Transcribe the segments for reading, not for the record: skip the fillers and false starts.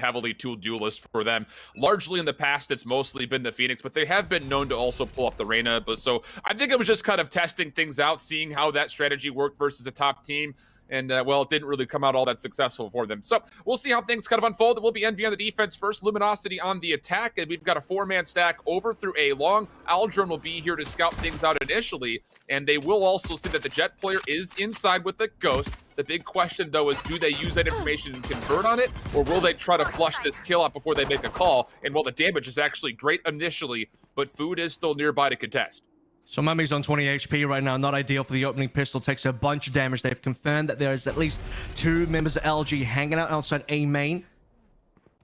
heavily tooled duelist for them. Largely in the past, it's mostly been the Phoenix, but they have been known to also pull up the Reyna. But so I think it was just kind of testing things out, seeing how that strategy worked versus a top team. And, well, it didn't really come out all that successful for them. So we'll see how things kind of unfold. It will be Envy on the defense first, Luminosity on the attack. And we've got a 4-man stack over through A long. Aldrin will be here to scout things out initially. And they will also see that the Jet player is inside with the Ghost. The big question, though, is do they use that information and convert on it? Or will they try to flush this kill out before they make a call? And, well, the damage is actually great initially, but Food is still nearby to contest. So Mummy's on 20 HP right now, not ideal for the opening pistol, takes a bunch of damage. They've confirmed that there is at least 2 members of LG hanging out outside A main.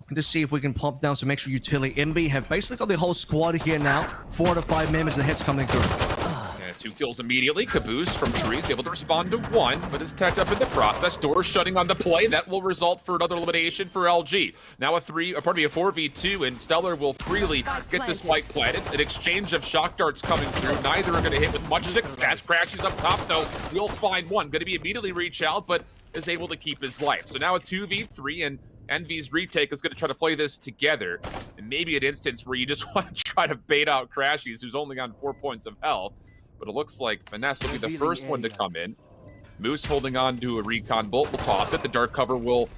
Looking to see if we can pop down some extra utility. Envy have basically got the whole squad here now. 4 to 5 members, the hits coming through. 2 kills immediately. Caboose from trees able to respond to 1, but is tagged up in the process. Doors shutting on the play. That will result for another elimination for LG. Now a 4v2, and Stellar will freely get this spike planted. An exchange of shock darts coming through. Neither are going to hit with much success. Crashies up top, though, will find one. Going to be immediately reach out, but is able to keep his life. So now a 2v3, and Envy's retake is going to try to play this together. And maybe an instance where you just want to try to bait out Crashies, who's only on 4 points of health. But it looks like Finesse will be the first one to come in. Moose holding on to a recon bolt will toss it. The dark cover will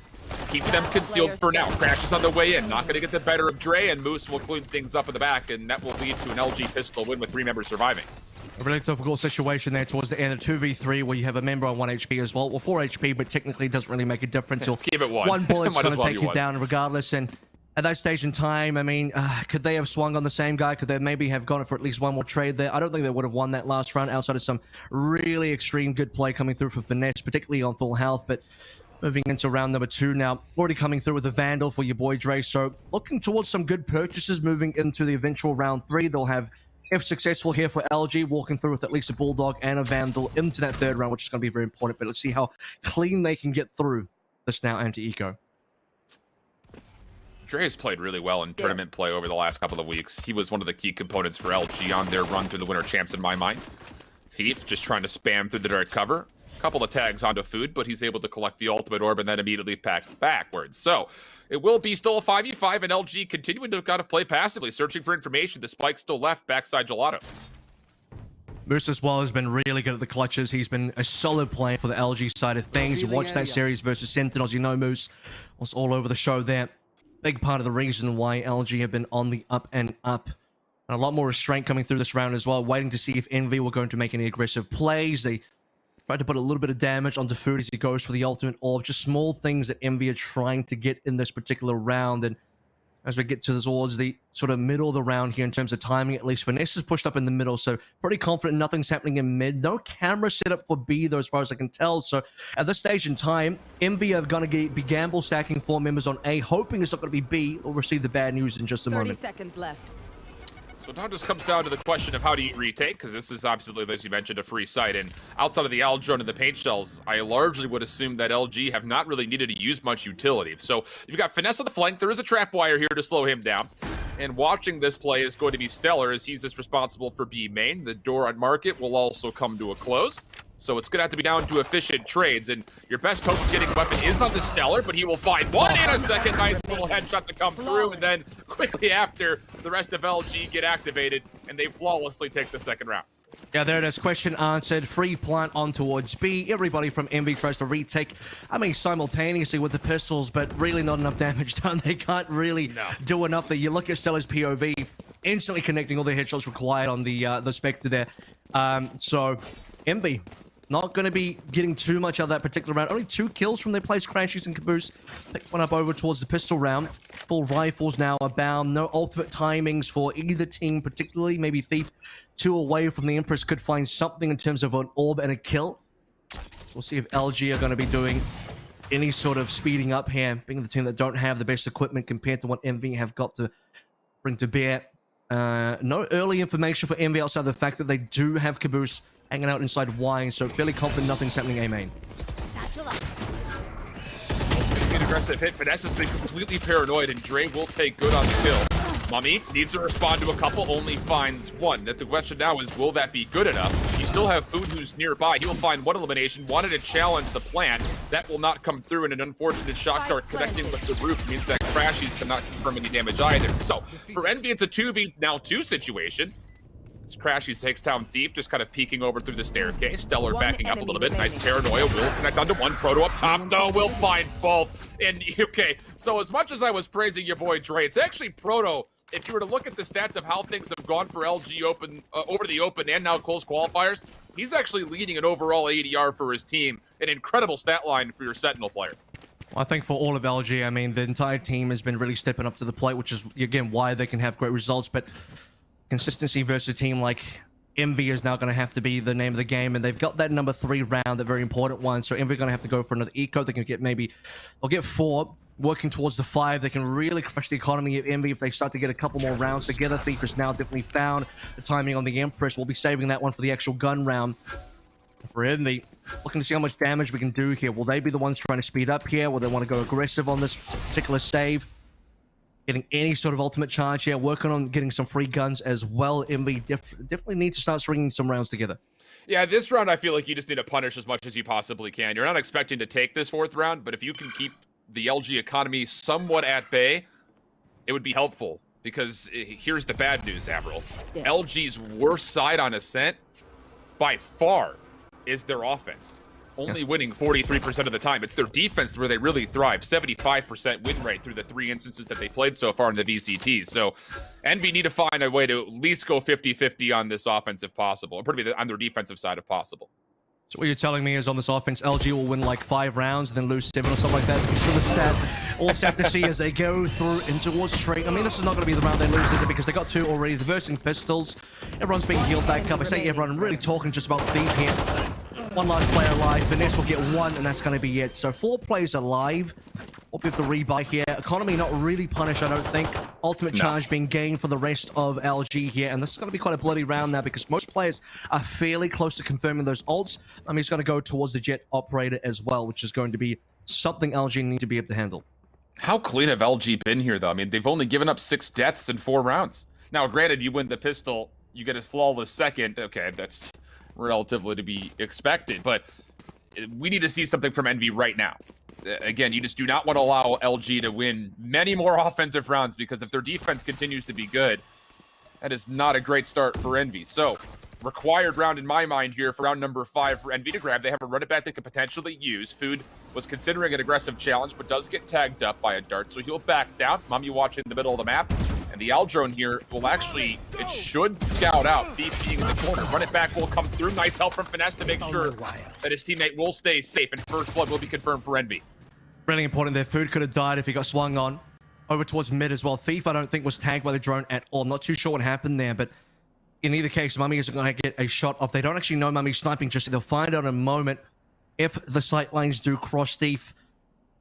keep them concealed for now. Crashes on the way in. Not going to get the better of Dre, and Moose will clean things up in the back, and that will lead to an LG pistol win with 3 members surviving. A really difficult situation there towards the end of 2v3 where you have a member on 1 HP as well. Well, 4 HP, but technically doesn't really make a difference. Let's give it 1. One bullet's going to well take you down regardless, and at that stage in time, I mean, could they have swung on the same guy? Could they maybe have gone for at least one more trade there? I don't think they would have won that last round outside of some really extreme good play coming through for Finesse, particularly on full health. But moving into round number 2 now, already coming through with the Vandal for your boy Dre. So looking towards some good purchases moving into the eventual round 3. They'll have, if successful here for LG, walking through with at least a Bulldog and a Vandal into that 3rd round, which is going to be very important. But let's see how clean they can get through this now anti-eco. Dre has played really well in tournament play over the last couple of weeks. He was one of the key components for LG on their run through the Winter Champs in my mind. Thief just trying to spam through the dark cover. Couple of tags onto Food, but he's able to collect the ultimate orb and then immediately pack backwards. So it will be still a 5v5, and LG continuing to kind of play passively, searching for information. The spike still left backside Gelato. Moose as well has been really good at the clutches. He's been a solid player for the LG side of things. You watch that series versus Sentinels, you know Moose was all over the show there. Big part of the reason why LG have been on the up and up. And a lot more restraint coming through this round as well, waiting to see if Envy were going to make any aggressive plays. They tried to put a little bit of damage onto Food as he goes for the ultimate orb. Just small things that Envy are trying to get in this particular round. And as we get towards the sort of middle of the round here in terms of timing, at least Finesse is pushed up in the middle, so pretty confident nothing's happening in mid. No camera set up for B though, as far as I can tell. So at this stage in time, Envy are going to be gamble stacking 4 members on A, hoping it's not going to be B. We'll receive the bad news in just a moment. 30 seconds left. So now it just comes down to the question of how do you retake, because this is absolutely, as you mentioned, a free site. And outside of the Aldrone and the paint shells, I largely would assume that LG have not really needed to use much utility. So you've got Finesse on the flank. There is a trap wire here to slow him down. And watching this play is going to be Stellar, as he's just responsible for B main. The door on market will also come to a close. So it's going to have to be down to efficient trades. And your best hope of getting a weapon is on the Stellar, but he will find one in a second. Nice little headshot to come through. And then quickly after, the rest of LG get activated, and they flawlessly take the 2nd round. Yeah, there it is. Question answered. Free plant on towards B. Everybody from Envy tries to retake, I mean, simultaneously with the pistols, but really not enough damage done. They can't really do enough there. You look at Stellar's POV, instantly connecting all the headshots required on the Spectre there. So, Envy not going to be getting too much out of that particular round. Only 2 kills from their place, Crashies and Caboose. Pick one up over towards the pistol round. Full rifles now abound. No ultimate timings for either team, particularly. Maybe Thief 2 away from the Empress could find something in terms of an orb and a kill. We'll see if LG are going to be doing any sort of speeding up here, being the team that don't have the best equipment compared to what Envy have got to bring to bear. No early information for Envy outside the fact that they do have Caboose hanging out inside Y, so fairly confident nothing's happening A main. An aggressive hit. Finesse has been completely paranoid, and Dre will take good on the kill. Mummy needs to respond to a couple, only finds one. That the question now is, will that be good enough? He's still have food who's nearby. He will find one elimination, wanted to challenge the plant. That will not come through, and an unfortunate shock dart connecting with the roof means that crashies cannot confirm any damage either. So, for Envy, it's a 2v2 situation. This crashies takes down Thief, just kind of peeking over through the staircase. Stellar backing up a little bit. Nice paranoia. Will connect onto one. Proto up top, though. Will find both. And, okay, so as much as I was praising your boy Dre, it's actually Proto. If you were to look at the stats of how things have gone for LG Open, over the Open and now close qualifiers, he's actually leading an overall ADR for his team. An incredible stat line for your Sentinel player. I think for all of LG, I mean, the entire team has been really stepping up to the plate, which is, again, why they can have great results. But consistency versus a team like Envy is now going to have to be the name of the game, and they've got that number 3 round, the very important one. So Envy are going to have to go for another eco. They can get they'll get 4. Working towards the 5, they can really crush the economy of Envy if they start to get a couple more rounds together. Thief is now definitely found the timing on the Empress. We'll be saving that one for the actual gun round. For Envy, looking to see how much damage we can do here. Will they be the ones trying to speed up here? Will they want to go aggressive on this particular save? Getting any sort of ultimate charge here. Working on getting some free guns as well. Envy definitely need to start stringing some rounds together. Yeah, this round I feel like you just need to punish as much as you possibly can. You're not expecting to take this 4th round, but if you can keep the LG economy somewhat at bay, it would be helpful. Because here's the bad news, Avril. LG's worst side on Ascent, by far, is their offense. Only winning 43% of the time. It's their defense where they really thrive. 75% win rate through the 3 instances that they played so far in the VCTs. So Envy need to find a way to at least go 50-50 on this offense if possible. Or probably on their defensive side if possible. So what you're telling me is on this offense, LG will win like 5 rounds and then lose 7 or something like that. So the stat, all we have to see as they go through and towards straight. I mean, this is not going to be the round they lose, is it? Because they got 2 already. The versing pistols. Everyone's being healed back up. I say everyone, I'm really talking just about Thief here. 1 last player alive. Finesse will get 1, and that's going to be it. So 4 players alive. We'll give the rebuy here. Economy not really punished, I don't think. Ultimate charge being gained for the rest of LG here. And this is going to be quite a bloody round now because most players are fairly close to confirming those ults. I mean, he's going to go towards the jet operator as well, which is going to be something LG need to be able to handle. How clean have LG been here, though? I mean, they've only given up 6 deaths in 4 rounds. Now, granted, you win the pistol, you get a flawless second. Okay, that's relatively to be expected, but we need to see something from Envy right now. Again, you just do not want to allow LG to win many more offensive rounds because if their defense continues to be good, that is not a great start for Envy. So, required round in my mind here for round number 5 for Envy to grab. They have a run it back they could potentially use. Food was considering an aggressive challenge, but does get tagged up by a dart, so he'll back down. Mummy watching the middle of the map. And the Aldrone here will actually, it should scout out. Thief being in the corner. Run it back will come through. Nice help from Finesse to make sure that his teammate will stay safe. And first blood will be confirmed for Envy. Really important there. Food could have died if he got swung on. Over towards mid as well. Thief, I don't think, was tagged by the drone at all. I'm not too sure what happened there, but in either case, Mummy isn't going to get a shot off. They don't actually know Mummy's sniping just yet. They'll find out in a moment if the sight lines do cross. Thief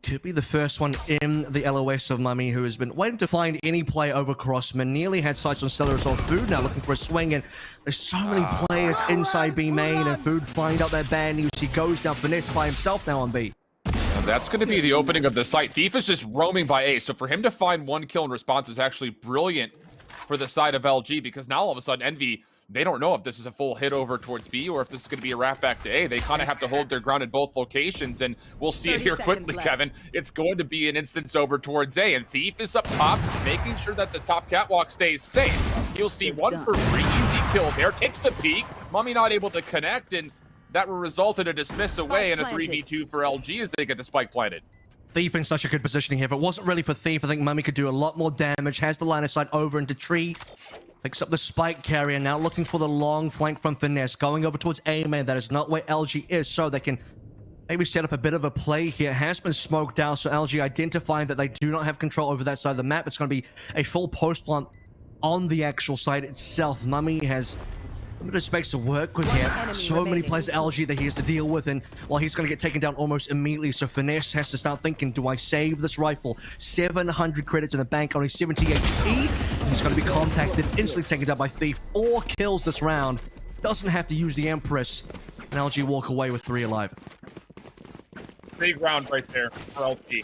could be the first one in the LOS of Mummy, who has been waiting to find any play over Crossman. Nearly had sights on Stellar as well. Food now looking for a swing, and there's so many players inside B main, and Food find out that bad news. He goes down Finesse by himself now on B. And that's going to be the opening of the site. Thief is just roaming by A, so for him to find 1 kill in response is actually brilliant for the side of LG, because now all of a sudden Envy, they don't know if this is a full hit over towards B or if this is going to be a wrap back to A. They kind of have to hold their ground in both locations, and we'll see it here quickly, Kevin. It's going to be an instance over towards A, and Thief is up top, making sure that the top catwalk stays safe. You'll see 1 for free, easy kill there, takes the peek. Mummy not able to connect, and that will result in a dismiss away and a 3v2 for LG as they get the spike planted. Thief in such a good positioning here. If it wasn't really for Thief, I think Mummy could do a lot more damage. Has the line of sight over into tree. Picks up the spike carrier, now looking for the long flank from Finesse. Going over towards A main. That is not where LG is, so they can maybe set up a bit of a play here. Has been smoked out, so LG identifying that they do not have control over that side of the map. It's going to be a full post plant on the actual site itself. Mummy has limited space to work with here. So many players at LG that he has to deal with, and well, he's going to get taken down almost immediately. So Finesse has to start thinking, do I save this rifle? 700 credits in the bank, only 70 HP. And he's going to be contacted, instantly taken down by Thief. 4 kills this round. Doesn't have to use the Empress. And LG walk away with 3 alive. Big round right there for LG.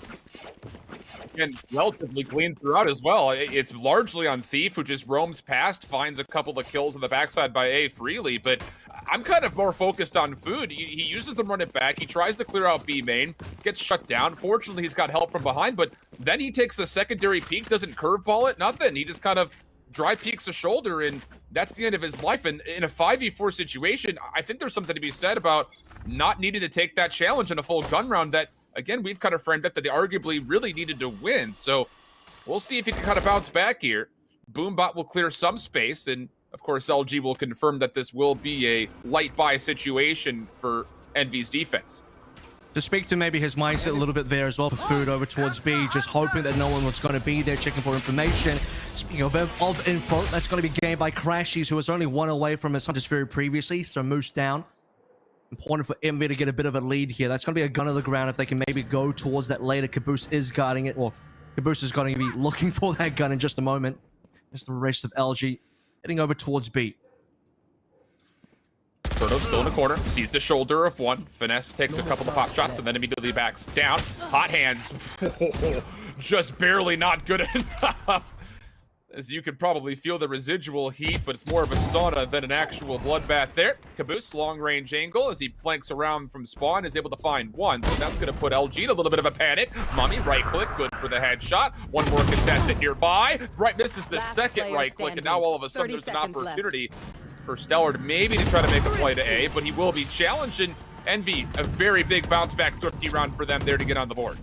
again, relatively clean throughout as well. It's largely on Thief, who just roams past, finds a couple of kills on the backside by A freely, but I'm kind of more focused on Food. He uses them, run it back, he tries to clear out B main, gets shut down. Fortunately, he's got help from behind, but then he takes a secondary peek, doesn't curveball it, nothing. He just kind of dry peeks a shoulder, and that's the end of his life. And in a 5v4 situation, I think there's something to be said about not needing to take that challenge in a full gun round that, again, we've kind of framed up that they arguably really needed to win. So we'll see if he can kind of bounce back here. Boombot will clear some space, and of course, LG will confirm that this will be a light buy situation for Envy's defense. To speak to maybe his mindset a little bit there as well for Food over towards B, just hoping that no one was going to be there, checking for information. Speaking of info, that's going to be gained by Crashies, who was only one away from his Hunter's Fury previously, so moose down. Important for Envy to get a bit of a lead here. That's going to be a gun on the ground if they can maybe go towards that later. Caboose is guarding it, or Caboose is going to be looking for that gun in just a moment. As the rest of LG heading over towards B. Proto's still in the corner, sees the shoulder of one. Finesse takes a couple of pop shots and then immediately backs down. Hot hands, just barely not good enough. As you could probably feel the residual heat, but it's more of a sauna than an actual bloodbath there. Caboose, long range angle as he flanks around from spawn, is able to find one. So that's going to put LG in a little bit of a panic. Mummy, right click, good for the headshot. One more contestant nearby. Right, misses the second right click, and now all of a sudden there's an opportunity for Stellar to maybe try to make a play to A, but he will be challenging Envy. A very big bounce back thrifty round for them there to get on the board.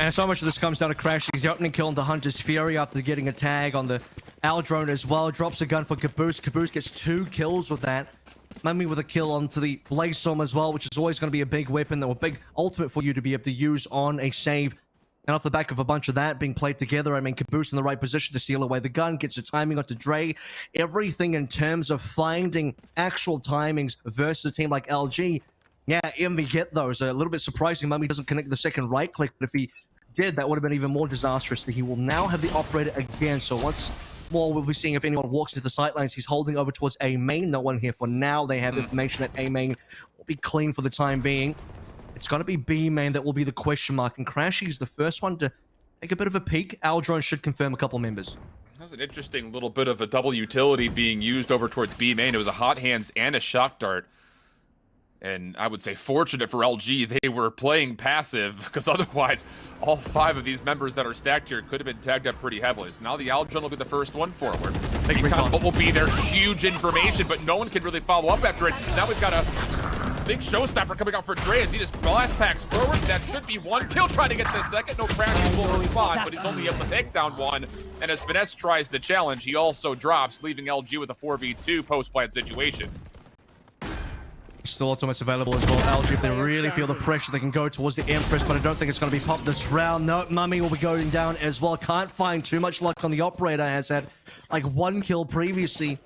And so much of this comes down to Crashies. The opening kill on the Hunter's Fury after getting a tag on the Owl drone as well. Drops a gun for Caboose. Caboose gets 2 kills with that. Mummy with a kill onto the Blaze Storm as well, which is always going to be a big weapon, or a big ultimate for you to be able to use on a save. And off the back of a bunch of that being played together, I mean, Caboose in the right position to steal away the gun, gets the timing onto Dre. Everything in terms of finding actual timings versus a team like LG. Yeah, Envy get those. A little bit surprising Mummy doesn't connect the second right click, but if he did, that would have been even more disastrous. He will now have the operator again, so once more we'll be seeing if anyone walks into the sidelines. He's holding over towards A main. No one here for now. They have information that A main will be clean for the time being. It's going to be B main that will be the question mark, and Crashy is the first one to take a bit of a peek. Aldron should confirm a couple members. That's an interesting little bit of a double utility being used over towards B main. It was a hot hands and a shock dart. And I would say fortunate for LG, they were playing passive, because otherwise all 5 of these members that are stacked here could have been tagged up pretty heavily. So now the Aldron will be the first one forward. What will be their huge information, but no one can really follow up after it. Now we've got a big showstopper coming out for Dre as he just blast packs forward. That should be 1 kill, trying to get the second. No crashes will respond, but he's only able to take down 1. And as Finesse tries the challenge, he also drops, leaving LG with a 4v2 post-plant situation. Still ultimates available as well. LG, if they really feel the pressure, they can go towards the Empress, but I don't think it's going to be popped this round. No, Mummy will be going down as well. Can't find too much luck on the operator. Has had like 1 kill previously.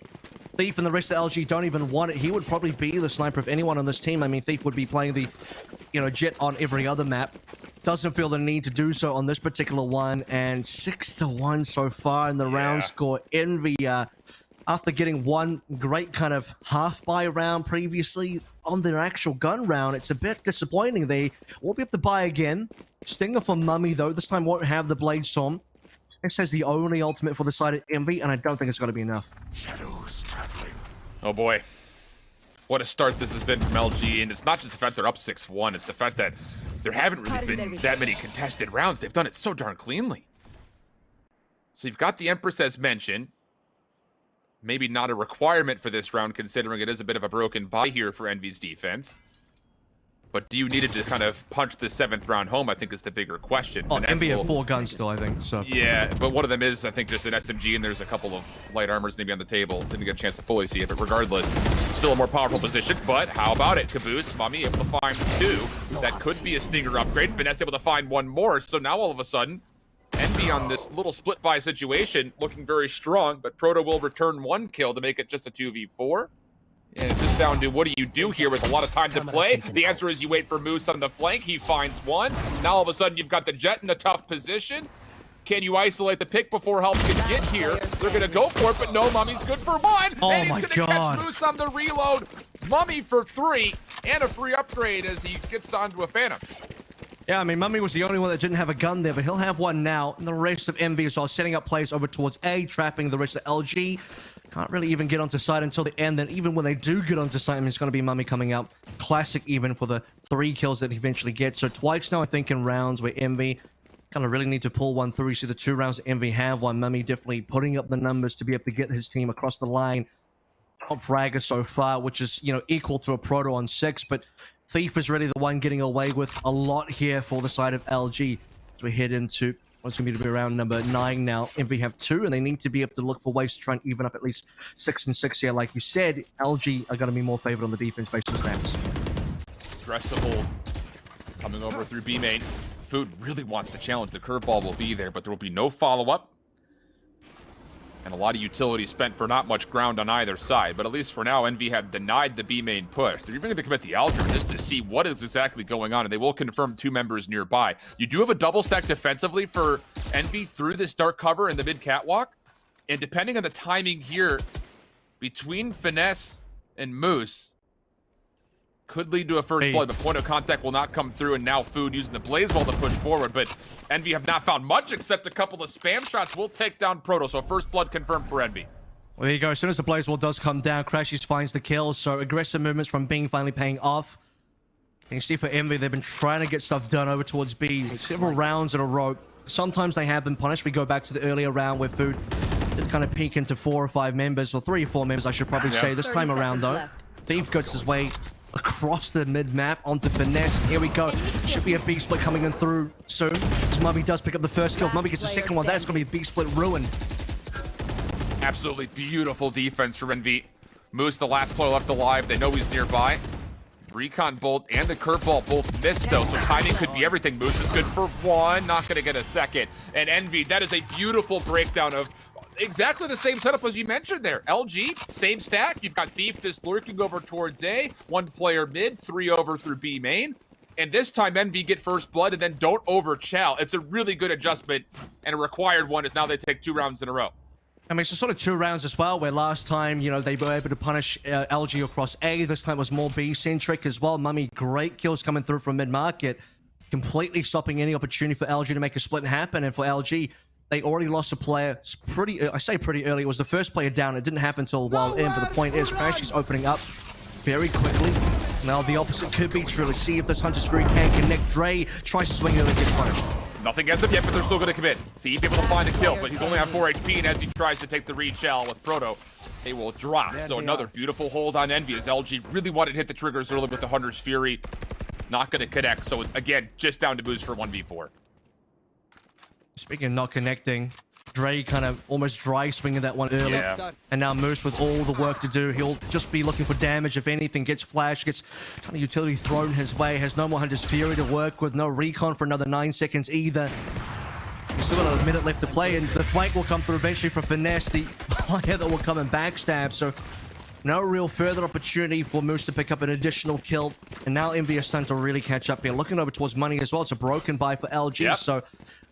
Thief and the rest of LG don't even want it. He would probably be the sniper of anyone on this team. I mean, Thief would be playing the, Jet on every other map. Doesn't feel the need to do so on this particular one. And 6-1 so far in the round score. Envy, after getting 1 great kind of half-buy round previously on their actual gun round, it's a bit disappointing. They will be able to buy again. Stinger for Mummy, though. This time won't have the Blade Storm. This is the only ultimate for the side of Envy, and I don't think it's going to be enough. Shadows traveling. Oh boy. What a start this has been from LG, and it's not just the fact they're up 6-1, it's the fact that there haven't really been that many contested rounds. They've done it so darn cleanly. So you've got the Empress as mentioned. Maybe not a requirement for this round, considering it is a bit of a broken buy here for Envy's defense. But do you need it to kind of punch the 7th round home, I think is the bigger question. Oh, Envy have 4 guns still, I think, so. Yeah, but one of them is, I think, just an SMG, and there's a couple of light armors maybe on the table. Didn't get a chance to fully see it, but regardless, still a more powerful position. But how about it? Caboose, Mummy able to find 2. That could be a Stinger upgrade. Finesse able to find 1 more, so now all of a sudden, Envy on this little split buy situation looking very strong, but Proto will return 1 kill to make it just a 2v4. And it's just down to what do you do here with a lot of time to play? The answer is you wait for Moose on the flank. He finds 1. Now all of a sudden you've got the Jet in a tough position. Can you isolate the pick before help can get here? They're going to go for it, but no, Mummy's good for 1. Oh and he's my going to catch Moose on the reload. Mummy for 3 and a free upgrade as he gets onto a Phantom. Yeah, I mean, Mummay was the only one that didn't have a gun there, but he'll have one now. And the rest of Envy is all setting up plays over towards A, trapping the rest of LG. Can't really even get onto site until the end. Then even when they do get onto site, I mean, it's going to be Mummay coming out. Classic even for the 3 kills that he eventually gets. So twice now, I think, in rounds where Envy kind of really need to pull one through. You see the 2 rounds that Envy have one. Mummay definitely putting up the numbers to be able to get his team across the line. Top fragger so far, which is, you know, equal to a Proto on 6. But Thief is really the one getting away with a lot here for the side of LG. As we head into what's going to be round number 9 now. Envy have 2, and they need to be able to look for ways to try and even up at least 6 and 6 here. Like you said, LG are going to be more favored on the defense based on stats. Aggressive hold coming over through B main. Food really wants to challenge. The curveball will be there, but there will be no follow-up. And a lot of utility spent for not much ground on either side. But at least for now, Envy have denied the B main push. They're even going to commit the Algebra just to see what is exactly going on. And they will confirm 2 members nearby. You do have a double stack defensively for Envy through this dark cover in the mid catwalk. And depending on the timing here, between Finesse and Moose, could lead to a first blood, but point of contact will not come through, and now Food using the Blaze Wall to push forward, but Envy have not found much except a couple of spam shots will take down Proto, so first blood confirmed for Envy. Well, there you go. As soon as the Blaze Wall does come down, crashies finds the kill, so aggressive movements from Bing finally paying off. And you see for Envy, they've been trying to get stuff done over towards B several rounds in a row. Sometimes they have been punished. We go back to the earlier round where Food did kind of peek into 4 or 5 members, or 3 or 4 members, I should probably say. This time around, though, Thief gets his way across the mid-map onto Finesse. Here we go. Should be a B-split coming in through soon. As Mummay does pick up the first kill. Mummay gets the second one. That's going to be a B-split ruined. Absolutely beautiful defense from Envy. Moose, the last player left alive. They know he's nearby. Recon bolt and the curveball both missed, though, so timing could be everything. Moose is good for 1, not going to get a second. And Envy, that is a beautiful breakdown of exactly the same setup as you mentioned there. LG, same stack. You've got Thief just lurking over towards A, 1 player mid, 3 over through B main. And this time, Envy get first blood and then don't over-chow. It's a really good adjustment, and a required one is now they take 2 rounds in a row. I mean, it's sort of 2 rounds as well, where last time, you know, they were able to punish LG across A. This time was more B-centric as well. Mummay, great kills coming through from mid-market, completely stopping any opportunity for LG to make a split happen. And for LG, they already lost a player pretty, I say pretty early. It was the first player down. It didn't happen until a while in, but the point is, crashies opening up very quickly. Now the opposite could be true. Let's see if this Hunter's Fury can connect. Dre tries to swing it and gets punished. Nothing as of yet, but they're still going to commit. Thief able to find a kill, but he's only on 4 HP, and as he tries to take the read shell with Proto, they will drop. So another beautiful hold on Envy as LG really wanted to hit the triggers early with the Hunter's Fury. Not going to connect, so again, just down to boost for 1v4. Speaking of not connecting, Dre kind of almost dry swinging that one early. Yeah. And now Moose with all the work to do. He'll just be looking for damage. If anything, gets flash, gets kind of utility thrown his way. Has no more Hunter's Fury to work with. No recon for another 9 seconds either. He's still got a minute left to play, and the flank will come through eventually from Finesse, the player that will come and backstab. So no real further opportunity for Moose to pick up an additional kill. And now Envy is starting to really catch up here. Looking over towards money as well. It's a broken buy for LG. Yep. So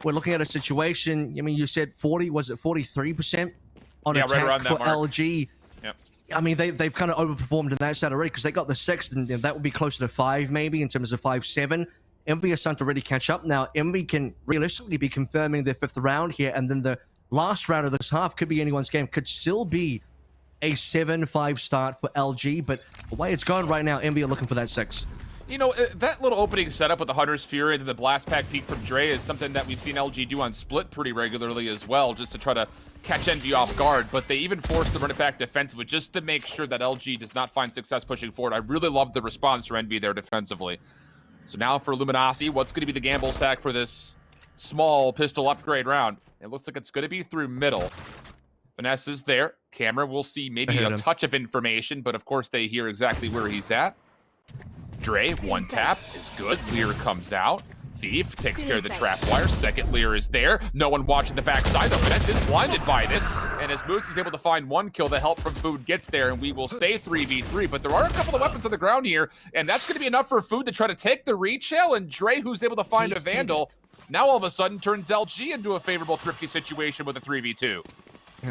we're looking at a situation, I mean, you said 40, was it 43% on attack right around for that mark. LG? Yep. I mean, they've kind of overperformed in that side already because they got the 6th, and that would be closer to 5 maybe in terms of 5-7. Envy is starting to really catch up now. Envy can realistically be confirming their 5th round here, and then the last round of this half could be anyone's game. Could still be a 7-5 start for LG, but the way it's gone right now, Envy are looking for that 6. You know, that little opening setup with the Hunter's Fury and the blast pack peek from Dre is something that we've seen LG do on Split pretty regularly as well, just to try to catch Envy off guard. But they even forced to run it back defensively just to make sure that LG does not find success pushing forward. I really love the response for Envy there defensively. So now for Luminosity, what's going to be the gamble stack for this small pistol upgrade round? It looks like it's going to be through middle. Finesse is there. Camera will see maybe a touch of information, but of course they hear exactly where he's at. Dre, 1 tap is good. Lear comes out. Thief takes care of the trap wire. Second Lear is there. No one watching the backside, though. Finesse is blinded by this. And as Moose is able to find 1 kill, the help from Food gets there, and we will stay 3v3. But there are a couple of weapons on the ground here, and that's going to be enough for Food to try to take the retail. And Dre, who's able to find a Vandal, now all of a sudden turns LG into a favorable, thrifty situation with a 3v2.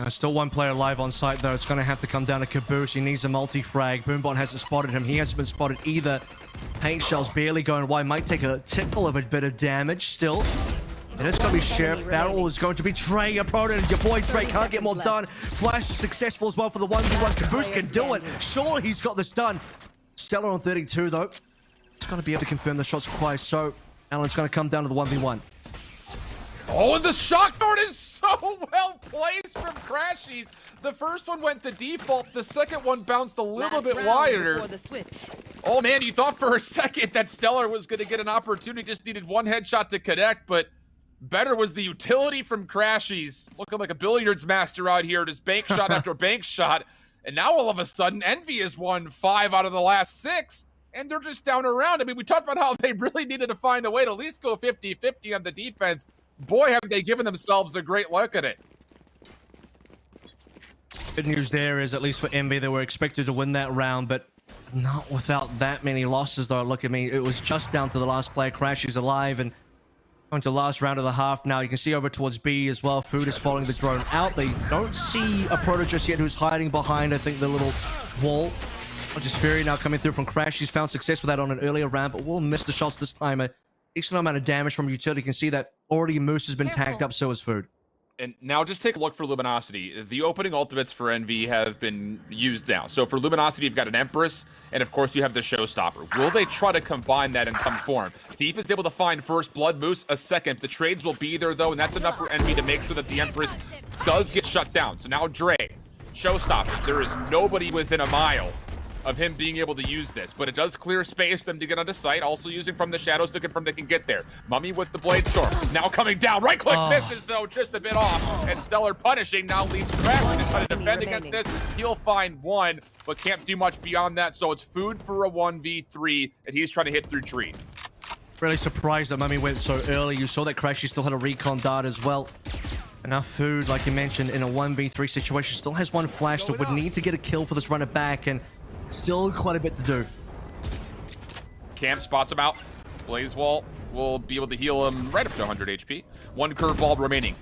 Still one player alive on site, though. It's going to have to come down to Caboose. He needs a multi-frag. Boombot hasn't spotted him. He hasn't been spotted either. Paint Shell's barely going wide. Might take a tickle of a bit of damage still. And it's going to be Sheriff. Barrel is going to be Trey. Your opponent, your boy Trey can't get more done. Flash is successful as well for the 1v1. Caboose can do it. Sure, he's got this done. Stellar on 32, though. He's going to be able to confirm the shots required. So, Alan's going to come down to the 1v1. Oh, and the shock dart is so well placed from crashies. The first one went to default. The second one bounced a little bit wider. Oh man, you thought for a second that Stellar was going to get an opportunity. Just needed one headshot to connect, but better was the utility from crashies. Looking like a billiards master out here, just bank shot after bank shot. And now all of a sudden, Envy has won 5 out of the last 6. And they're just down around. I mean, we talked about how they really needed to find a way to at least go 50-50 on the defense. Boy, have they given themselves a great look at it. Good news there is, at least for MB, they were expected to win that round, but not without that many losses, though. Look at me. It was just down to the last player. Crashies alive, and going to the last round of the half now. You can see over towards B as well. Food is following the drone out. They don't see a Proto just yet who's hiding behind, I think, the little wall. Just Fury now coming through from Crash. He's found success with that on an earlier round, but will miss the shots this time. A decent amount of damage from utility. You can see that already Moose has been tagged up, so is Food. And now just take a look for Luminosity. The opening ultimates for Envy have been used now. So for Luminosity, you've got an Empress, and of course you have the Showstopper. Will they try to combine that in some form? Thief is able to find first blood, Moose a second. The trades will be there though, and that's enough for Envy to make sure that the Empress does get shut down. So now Dre, Showstopper. There is nobody within a mile of him being able to use this, but it does clear space for them to get onto site, also using from the shadows to confirm they can get there. Mummy with the blade storm, now coming down, right click misses though, just a bit off, and Stellar punishing, now leaves Crafty to try to defend against this. He'll find one, but can't do much beyond that, so it's Food for a 1v3, and he's trying to hit through tree. Really surprised that Mummy went so early. You saw that Crashy still had a recon dart as well. Enough Food, like you mentioned, in a 1v3 situation, still has one flash, so would need to get a kill for this runner back, and still quite a bit to do. Camp spots him out. Blaze Wall will be able to heal him right up to 100 HP. One curveball remaining.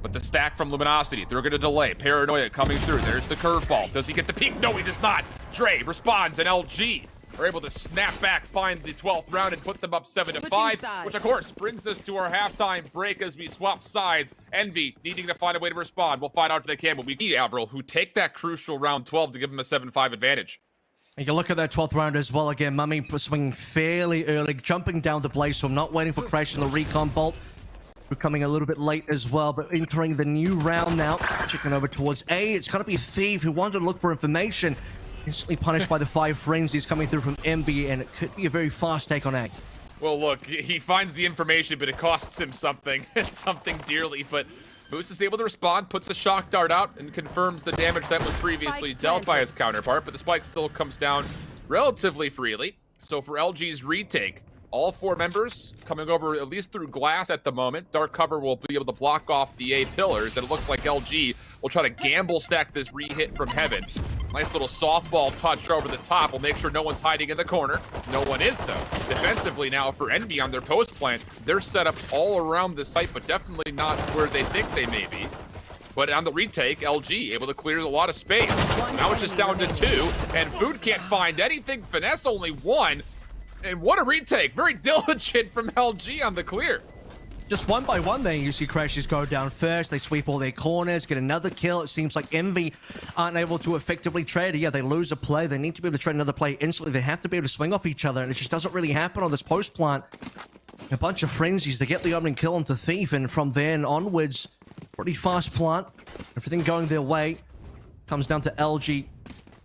But the stack from Luminosity, they're going to delay. Paranoia coming through. There's the curveball. Does he get the peek? No, he does not. Dre responds, and LG are able to snap back, find the 12th round, and put them up 7-5, which of course brings us to our halftime break as we swap sides. Envy needing to find a way to respond. We'll find out if they can, but we need Avril, who take that crucial round 12 to give them a 7-5 advantage. You can look at that 12th round as well. Again, Mummy swinging fairly early, jumping down the blaze, so I'm not waiting for Crash and the recon bolt. We're coming a little bit late as well, but entering the new round now. Checking over towards A. It's going to be Thief, who wanted to look for information. Instantly punished by the 5 frenzies coming through from MB, and it could be a very fast take on A. Well, look, he finds the information, but it costs him something, something dearly. But Moose is able to respond, puts a shock dart out, and confirms the damage that was previously dealt by his counterpart. But the spike still comes down relatively freely. So for LG's retake, all 4 members coming over at least through glass at the moment. Dark cover will be able to block off the A pillars, and it looks like LG will try to gamble stack this re-hit from heaven. Nice little softball touch over the top will make sure no one's hiding in the corner. No one is, though. Defensively now for Envy on their post plant, they're set up all around the site, but definitely not where they think they may be. But on the retake, LG able to clear a lot of space. So now it's just down to 2, and Food can't find anything. Finesse only 1. And what a retake. Very diligent from LG on the clear. Just one by one there, you see Crashes go down first. They sweep all their corners, get another kill. It seems like Envy aren't able to effectively trade. Yeah, they lose a play. They need to be able to trade another play instantly. They have to be able to swing off each other, and it just doesn't really happen on this post plant. A bunch of frenzies. They get the opening kill onto Thief, and from then onwards, pretty fast plant. Everything going their way. Comes down to LG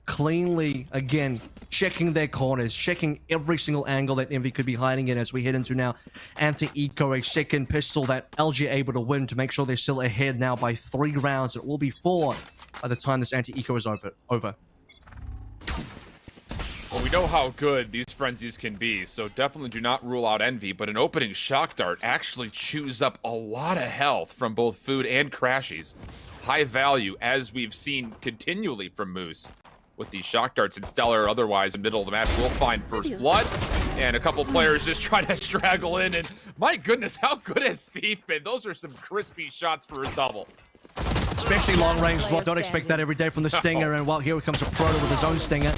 cleanly, again, checking their corners, checking every single angle that Envy could be hiding in as we head into now anti-eco, a second pistol that LG are able to win to make sure they're still ahead now by 3 rounds. It will be 4 by the time this anti-eco is over. Well, we know how good these frenzies can be, so definitely do not rule out Envy, but an opening shock dart actually chews up a lot of health from both Food and Crashies. High value, as we've seen continually from Moose. With these shock darts and Stellar or otherwise in the middle of the match, we'll find first blood, and a couple players just trying to straggle in, and my goodness, how good has Thief been? Those are some crispy shots for a double. especially long range as well. Don't expect that every day from the Stinger. And well, here comes a Proto with his own Stinger.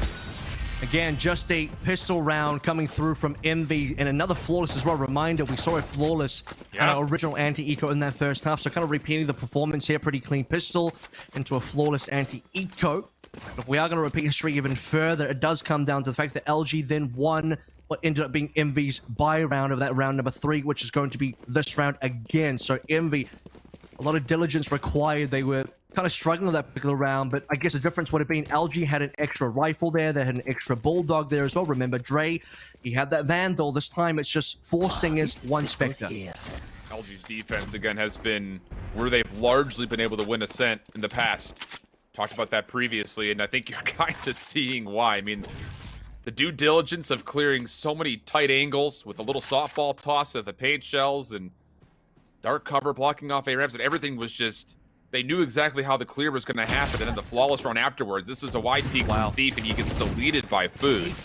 Again, just a pistol round coming through from Envy, and another flawless as well. Reminder, we saw a flawless original anti-eco in that first half, so kind of repeating the performance here. Pretty clean pistol into a flawless anti-eco. If we are going to repeat history even further, it does come down to the fact that LG then won what ended up being Envy's buy round of that round number 3, which is going to be this round again. So Envy, a lot of diligence required. They were kind of struggling with that particular round, but I guess the difference would have been LG had an extra rifle there. They had an extra bulldog there as well. Remember, Dre, he had that Vandal. This time it's just 4 Stingers, 1 Spectre. LG's defense, again, has been where they've largely been able to win Ascent in the past. Talked about that previously, and I think you're kind of seeing why. I mean, the due diligence of clearing so many tight angles with a little softball toss at the paint shells and dark cover blocking off ARAMs, and everything was just... They knew exactly how the clear was going to happen, and then the flawless run afterwards. This is a wide peek from Thief, and he gets deleted by Food.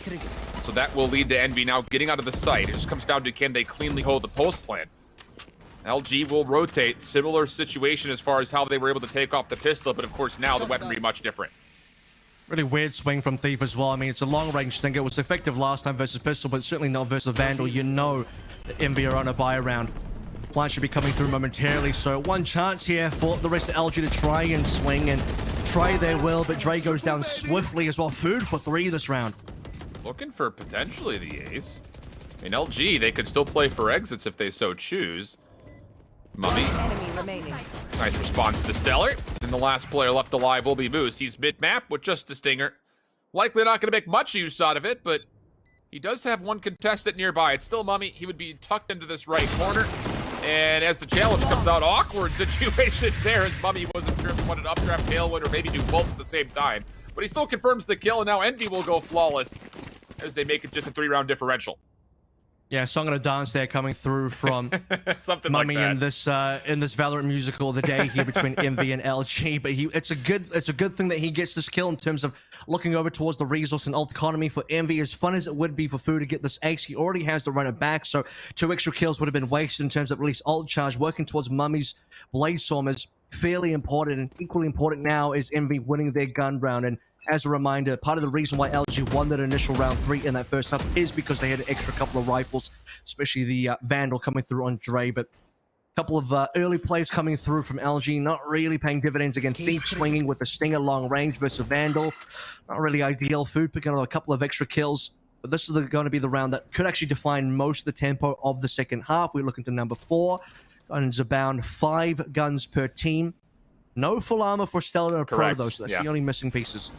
So that will lead to Envy now getting out of the site. It just comes down to, can they cleanly hold the post plan? LG will rotate. Similar situation as far as how they were able to take off the pistol, but of course now the weaponry much different. Really weird swing from Thief as well. I mean, it's a long-range Stinger. It was effective last time versus pistol, but certainly not versus Vandal. You know that Envy are on a buy round. Plant should be coming through momentarily, so one chance here for the rest of LG to try and swing, and try their will, but Dre goes down swiftly as well. Food for 3 this round. Looking for potentially the ace. In LG, they could still play for exits if they so choose. Mummy. Nice response to Stellar. And the last player left alive will be Moose. He's mid-map with just a Stinger. Likely not going to make much use out of it, but he does have one contestant nearby. It's still Mummy. He would be tucked into this right corner. And as the challenge comes out, awkward situation there as Mummy wasn't sure if he wanted to updraft Tailwind or maybe do both at the same time. But he still confirms the kill, and now Envy will go flawless as they make it just a 3-round differential. Yeah, Song and a Dance there coming through from something Mummy like that. in this Valorant musical of the day here between Envy and LG. But it's a good thing that he gets this kill in terms of looking over towards the resource and ult economy for Envy. As fun as it would be for Fu to get this ace, he already has to run it back, so 2 extra kills would have been wasted in terms of at least ult charge. Working towards Mummy's Blade Storm is fairly important, and equally important now is Envy winning their gun round. And as a reminder, part of the reason why LG won that initial round 3 in that first half is because they had an extra couple of rifles, especially the Vandal coming through on Dre. But a couple of early plays coming through from LG, not really paying dividends. Again, Thief swinging with the Stinger long range versus Vandal. Not really ideal. Food picking up a couple of extra kills. But this is going to be the round that could actually define most of the tempo of the second half. We're looking to number 4. Guns abound, 5 guns per team. No full armor for Stellar or Pro, though, so that's the only missing pieces.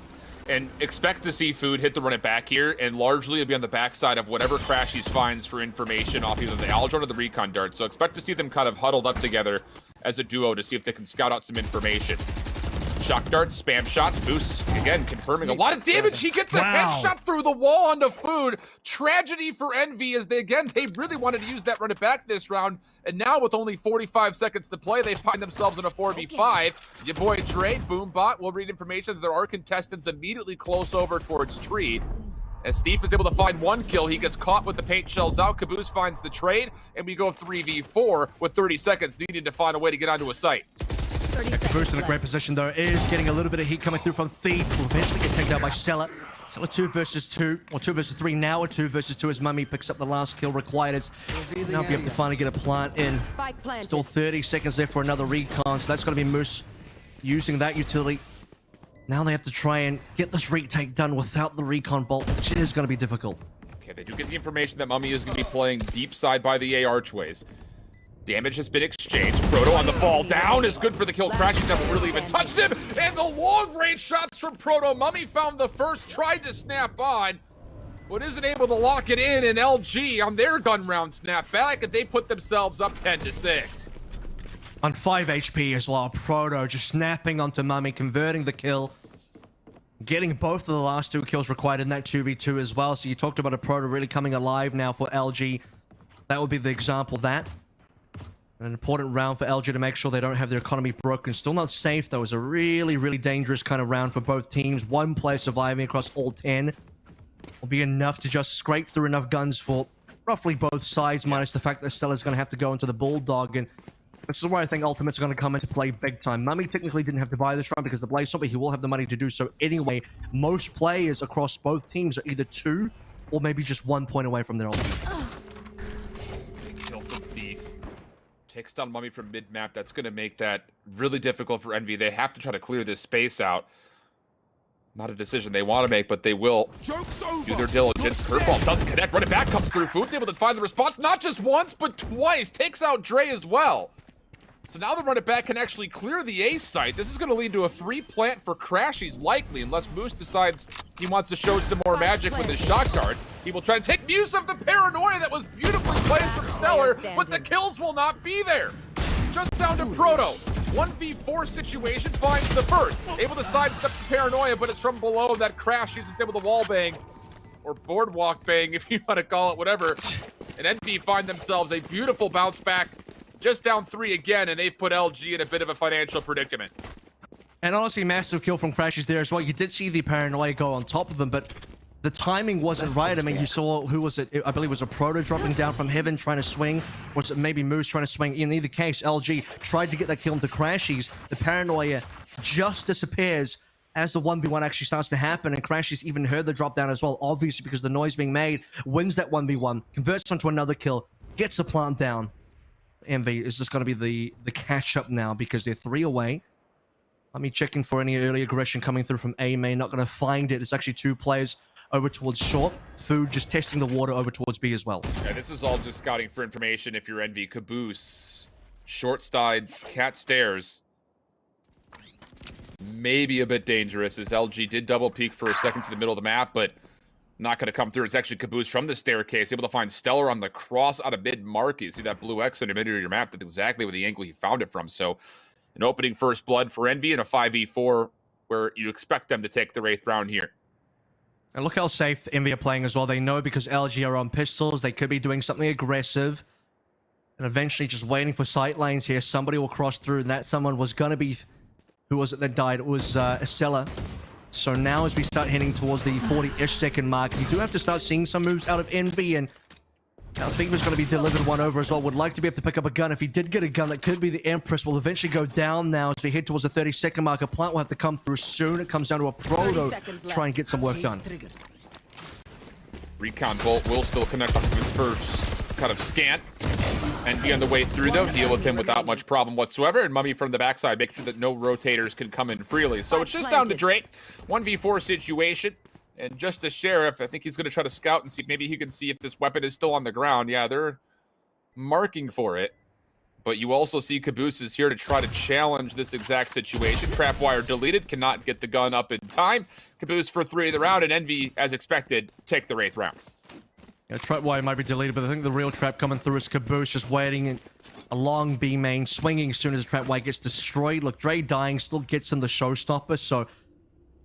And expect to see Food hit the run it back here, and largely it'll be on the backside of whatever Crashies finds for information off either the Aldron or the Recon Dart. So expect to see them kind of huddled up together as a duo to see if they can scout out some information. Shock darts, spam shots, boosts, again, confirming a lot of damage. He gets a headshot through the wall onto Food. Tragedy for Envy as they really wanted to use that run it back this round. And now with only 45 seconds to play, they find themselves in a 4v5. Your boy Dre, Boombot, will read information that there are contestants immediately close over towards Tree. As Steve is able to find 1 kill, he gets caught with the paint shells out. Caboose finds the trade, and we go 3v4 with 30 seconds needed to find a way to get onto a site. Caboose in a great position, though, is getting a little bit of heat coming through from Thief. Will eventually get taken out by Seller. Seller 2 versus 2, or 2 versus 3 now, or 2 versus 2 as Mummy picks up the last kill required. As now be able to finally get a plant in. Still 30 seconds there for another recon, so that's going to be Moose using that utility. Now they have to try and get this retake done without the recon bolt, which is going to be difficult. Okay, they do get the information that Mummy is going to be playing deep side by the A archways. Damage has been exchanged. Proto on the fall down is good for the kill. Crashies never really even touched him. And the long-range shots from Proto. Mummy found the first, tried to snap on, but isn't able to lock it in. And LG on their gun round snap back, and they put themselves up 10-6. On 5 HP as well, Proto just snapping onto Mummy, converting the kill. Getting both of the last 2 kills required in that 2v2 as well. So you talked about a Proto really coming alive now for LG. That would be the example of that. An important round for LG to make sure they don't have their economy broken. Still not safe, though. It's a really, really dangerous kind of round for both teams. 1 player surviving across all 10 will be enough to just scrape through enough guns for roughly both sides, minus the fact that Stella's going to have to go into the Bulldog. And This is where I think ultimates are going to come into play big time. Mummay technically didn't have to buy this round because the Blaze Stopper, he will have the money to do so anyway. Most players across both teams are either 2 or maybe just 1 point away from their ultimate. Big kill from Thief. Takes down Mummay from mid-map. That's going to make that really difficult for Envy. They have to try to clear this space out. Not a decision they want to make, but they will do their diligence. Curveball doesn't connect. Run it back, comes through. Food's able to find the response, not just once, but twice. Takes out Dre as well. So now the run it back can actually clear the A site. This is going to lead to a free plant for crashies, likely, unless Moose decides he wants to show some more magic with his shot cards. He will try to take use of the paranoia that was beautifully played from Stellar, but the kills will not be there. Just down to Proto. 1v4 situation, finds the first. Able to sidestep the paranoia, but it's from below that crashies is able to wall bang, or boardwalk bang, if you want to call it whatever. And NV find themselves a beautiful bounce back. Just down 3 again, and they've put LG in a bit of a financial predicament. And honestly, massive kill from crashies there as well. You did see the paranoia go on top of them, but the timing wasn't right. I mean, you saw, who was it? I believe it was a Proto dropping down from heaven trying to swing. Or was it maybe Moose trying to swing? In either case, LG tried to get that kill into crashies. The paranoia just disappears as the 1v1 actually starts to happen, and crashies even heard the drop down as well, obviously because the noise being made, wins that 1v1, converts onto another kill, gets the plant down. Envy is just going to be the catch-up now because they're 3 away. Let me checking for any early aggression coming through from A main. Not going to find it. It's actually 2 players over towards short. Food just testing the water over towards B as well. Yeah, this is all just scouting for information if you're Envy. Caboose, short side, cat stairs. Maybe a bit dangerous as LG did double peek for a second to the middle of the map, but not going to come through. It's actually Caboose from the staircase, able to find Stellar on the cross out of mid-mark. You see that blue X in the middle of your map. That's exactly where the angle he found it from. So an opening first blood for Envy and a 5v4 where you expect them to take the 8th round here. And look how safe Envy are playing as well. They know because LG are on pistols, they could be doing something aggressive. And eventually just waiting for sight lanes here. Somebody will cross through, and that someone was going to be... Who was it that died? It was Estella. So now as we start heading towards the 40-ish second mark, you do have to start seeing some moves out of Envy, and I think was going to be delivered one over as well. Would like to be able to pick up a gun. If he did get a gun, that could be the Empress. Will eventually go down now as we head towards the 30-second mark. A plant will have to come through soon. It comes down to a Proto to try and get some work done. Recon Bolt will still connect off of his first kind of scant. And be on the way through, though, deal with him without much problem whatsoever. And Mummay from the backside, make sure that no rotators can come in freely. So it's just down to Drake. 1v4 situation. And just the Sheriff, I think he's going to try to scout and see if maybe he can see if this weapon is still on the ground. Yeah, they're marking for it. But you also see Caboose is here to try to challenge this exact situation. Trapwire deleted, cannot get the gun up in time. Caboose for 3 of the round, and Envy, as expected, take the 8th round. Yeah, Trapwire might be deleted, but I think the real trap coming through is Caboose just waiting along B main, swinging as soon as the Trapwire gets destroyed. Look, Dre dying still gets him the showstopper, so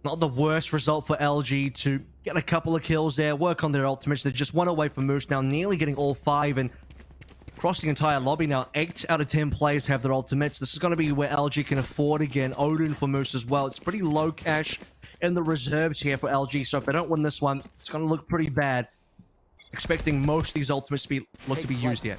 not the worst result for LG to get a couple of kills there, work on their ultimates. They're just 1 away from Moose now, nearly getting all 5, and across the entire lobby now, 8 out of 10 players have their ultimates. This is going to be where LG can afford again. Odin for Moose as well. It's pretty low cash in the reserves here for LG, so if they don't win this one, it's going to look pretty bad. Expecting most of these ultimates to be used yet.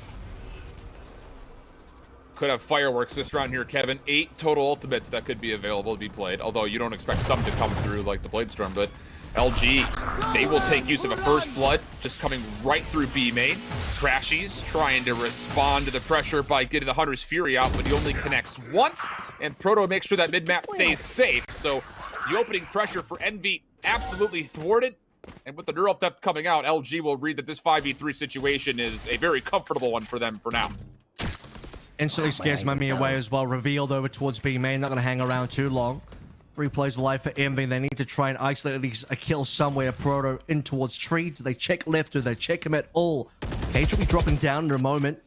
Could have fireworks this round here, Kevin. 8 total ultimates that could be available to be played, although you don't expect some to come through like the Bladestorm, but LG, they will take use of a first blood, just coming right through B main. Crashies trying to respond to the pressure by getting the Hunter's Fury out, but he only connects once, and Proto makes sure that mid-map stays safe, so the opening pressure for Envy absolutely thwarted. And with the neural depth coming out, LG will read that this 5v3 situation is a very comfortable one for them for now. Instantly scares Mummay away as well. Revealed over towards B main. Not going to hang around too long. 3 plays alive for Envy. They need to try and isolate at least a kill somewhere. Proto in towards tree. Do they check left? Do they check him at all? Cage will be dropping down in a moment.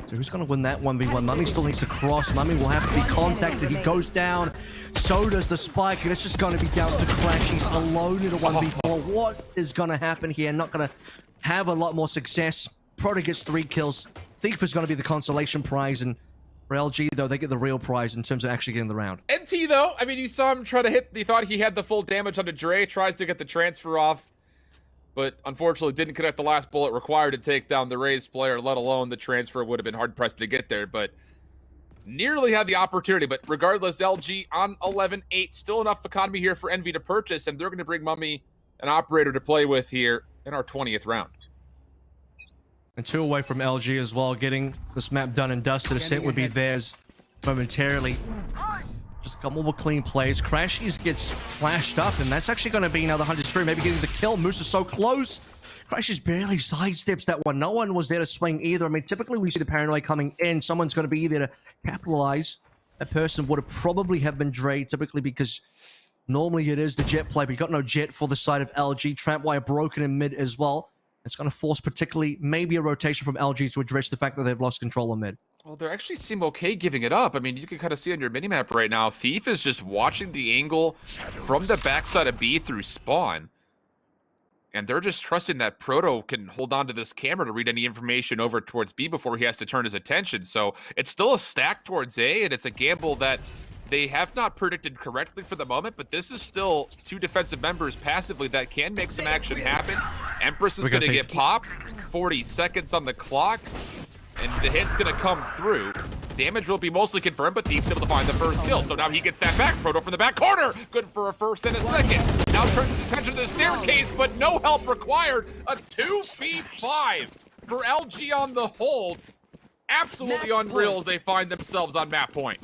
So who's going to win that 1v1? Mummay still needs to cross. Mummay will have to be contacted. He goes down. So does the spike, and it's just going to be down to crashies alone in a 1v4. What is going to happen here? Not going to have a lot more success. Proto gets 3 kills. Thief is going to be the consolation prize, and for LG, though, they get the real prize in terms of actually getting the round. NT, though, I mean, you saw him try to hit. He thought he had the full damage onto Dre. Tries to get the transfer off, but unfortunately didn't connect the last bullet required to take down the raised player, let alone the transfer would have been hard-pressed to get there, but Nearly had the opportunity, but regardless, LG on 11-8. Still enough economy here for Envy to purchase, and they're going to bring Mummay an operator to play with here in our 20th round. And 2 away from LG as well, getting this map done and dusted. A set would be theirs momentarily. Just a couple more clean plays. Crashies gets flashed up, and that's actually going to be another 100 stream, maybe getting the kill. Moose is so close. Crashies barely sidesteps that one. No one was there to swing either. I mean, typically we see the paranoia coming in. Someone's going to be there to capitalize. That person would have probably have been Dre, typically because normally it is the jet play, but you got no jet for the side of LG. Tramp wire broken in mid as well. It's going to force particularly maybe a rotation from LG to address the fact that they've lost control on mid. Well, they actually seem okay giving it up. I mean, you can kind of see on your minimap right now, Thief is just watching the angle from the backside of B through spawn. And they're just trusting that Proto can hold on to this camera to read any information over towards B before he has to turn his attention. So it's still a stack towards A, and it's a gamble that they have not predicted correctly for the moment, but this is still 2 defensive members passively that can make some action happen. Empress is going to get popped. 40 seconds on the clock, and the hit's going to come through. Damage will be mostly confirmed, but Thief's able to find the first kill. So now he gets that back. Proto from the back corner. Good for a first and a second. Now turns his attention to the staircase, but no help required. A 2v5 for LG on the hold. Absolutely unreal as they find themselves on map point.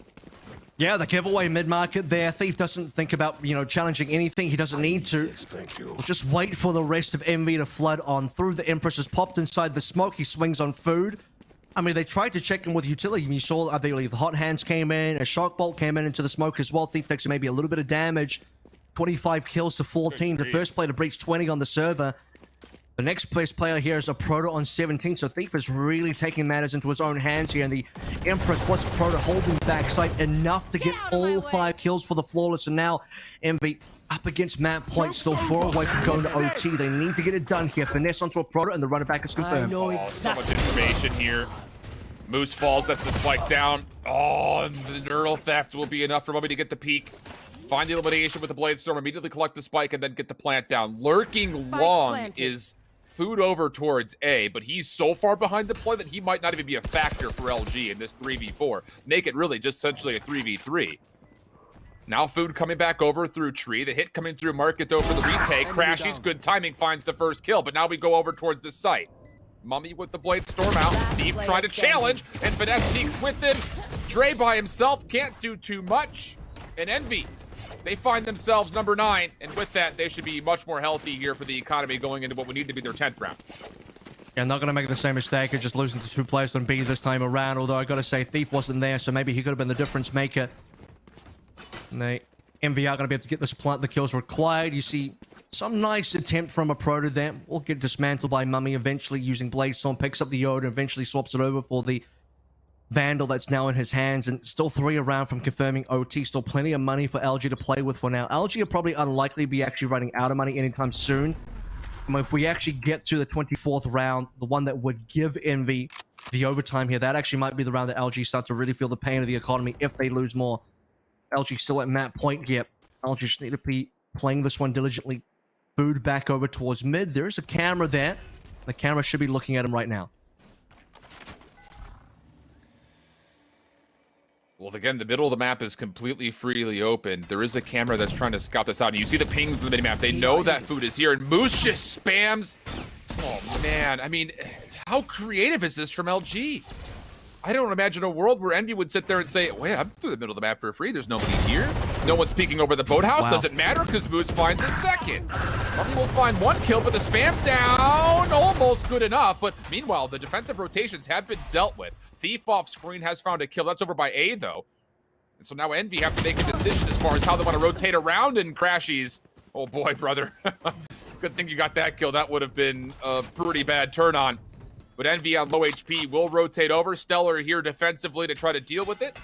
Yeah, the giveaway mid-market there. Thief doesn't think about, challenging anything. He doesn't need to. We'll just wait for the rest of Envy to flood on through. The Empress is popped inside the smoke. He swings on food. I mean, they tried to check him with utility. You saw, I believe, the hot hands came in. A shock bolt came in into the smoke as well. Thief takes maybe a little bit of damage. 25 kills to 14. The first player to breach 20 on the server. The next place player here is a Proto on 17, so Thief is really taking matters into his own hands here, and the Empress plus Proto holding backside enough to get all 5 kills for the Flawless, and now Envy up against map point, still 4 away from going to OT. They need to get it done here. Finesse onto a Proto, and the runner back is confirmed. So much information here. Moose falls, that's the spike down. Oh, and the Neural Theft will be enough for Mummay to get the peak. Find the elimination with the Blade Storm, immediately collect the spike, and then get the plant down. Lurking long is food over towards A, but he's so far behind the play that he might not even be a factor for LG in this 3v4. Make it really just essentially a 3v3. Now food coming back over through tree. The hit coming through market over the retake. Crashies, good timing, finds the first kill, but now we go over towards the site. Mummay with the Blade Storm out. Thief trying to challenge, and Finesse peeks with him. Dre by himself can't do too much. And Envy, they find themselves number 9, and with that, they should be much more healthy here for the economy going into what would need to be their 10th round. Yeah, not going to make the same mistake of just losing to 2 players on B this time around, although I got to say, Thief wasn't there, so maybe he could have been the difference maker. And they, Envy are going to be able to get this plant the kills required. You see some nice attempt from a Proto there. Will get dismantled by Mummay eventually using Blade Storm, picks up the Yoda, eventually swaps it over for the Vandal that's now in his hands, and still 3 around from confirming OT. Still plenty of money for LG to play with for now. LG are probably unlikely to be actually running out of money anytime soon. I mean, if we actually get to the 24th round, the one that would give Envy the overtime here, that actually might be the round that LG starts to really feel the pain of the economy if they lose more. LG still at map point here. LG just need to be playing this one diligently. Food back over towards mid. There is a camera there. The camera should be looking at him right now. Well, again, the middle of the map is completely freely open. There is a camera that's trying to scout this out. And you see the pings in the minimap. They know that food is here. And Moose just spams. Oh, man. I mean, how creative is this from LG? I don't imagine a world where Envy would sit there and say, wait, I'm through the middle of the map for free. There's nobody here. No one's peeking over the boathouse. Wow. Doesn't matter because Moose finds a second. Mummay will find 1 kill, but the spam down, almost good enough. But meanwhile, the defensive rotations have been dealt with. Thief off screen has found a kill. That's over by A, though. And so now Envy have to make a decision as far as how they want to rotate around in Crashies. Oh boy, brother. Good thing you got that kill. That would have been a pretty bad turn on. But Envy on low HP will rotate over. Stellar here defensively to try to deal with it.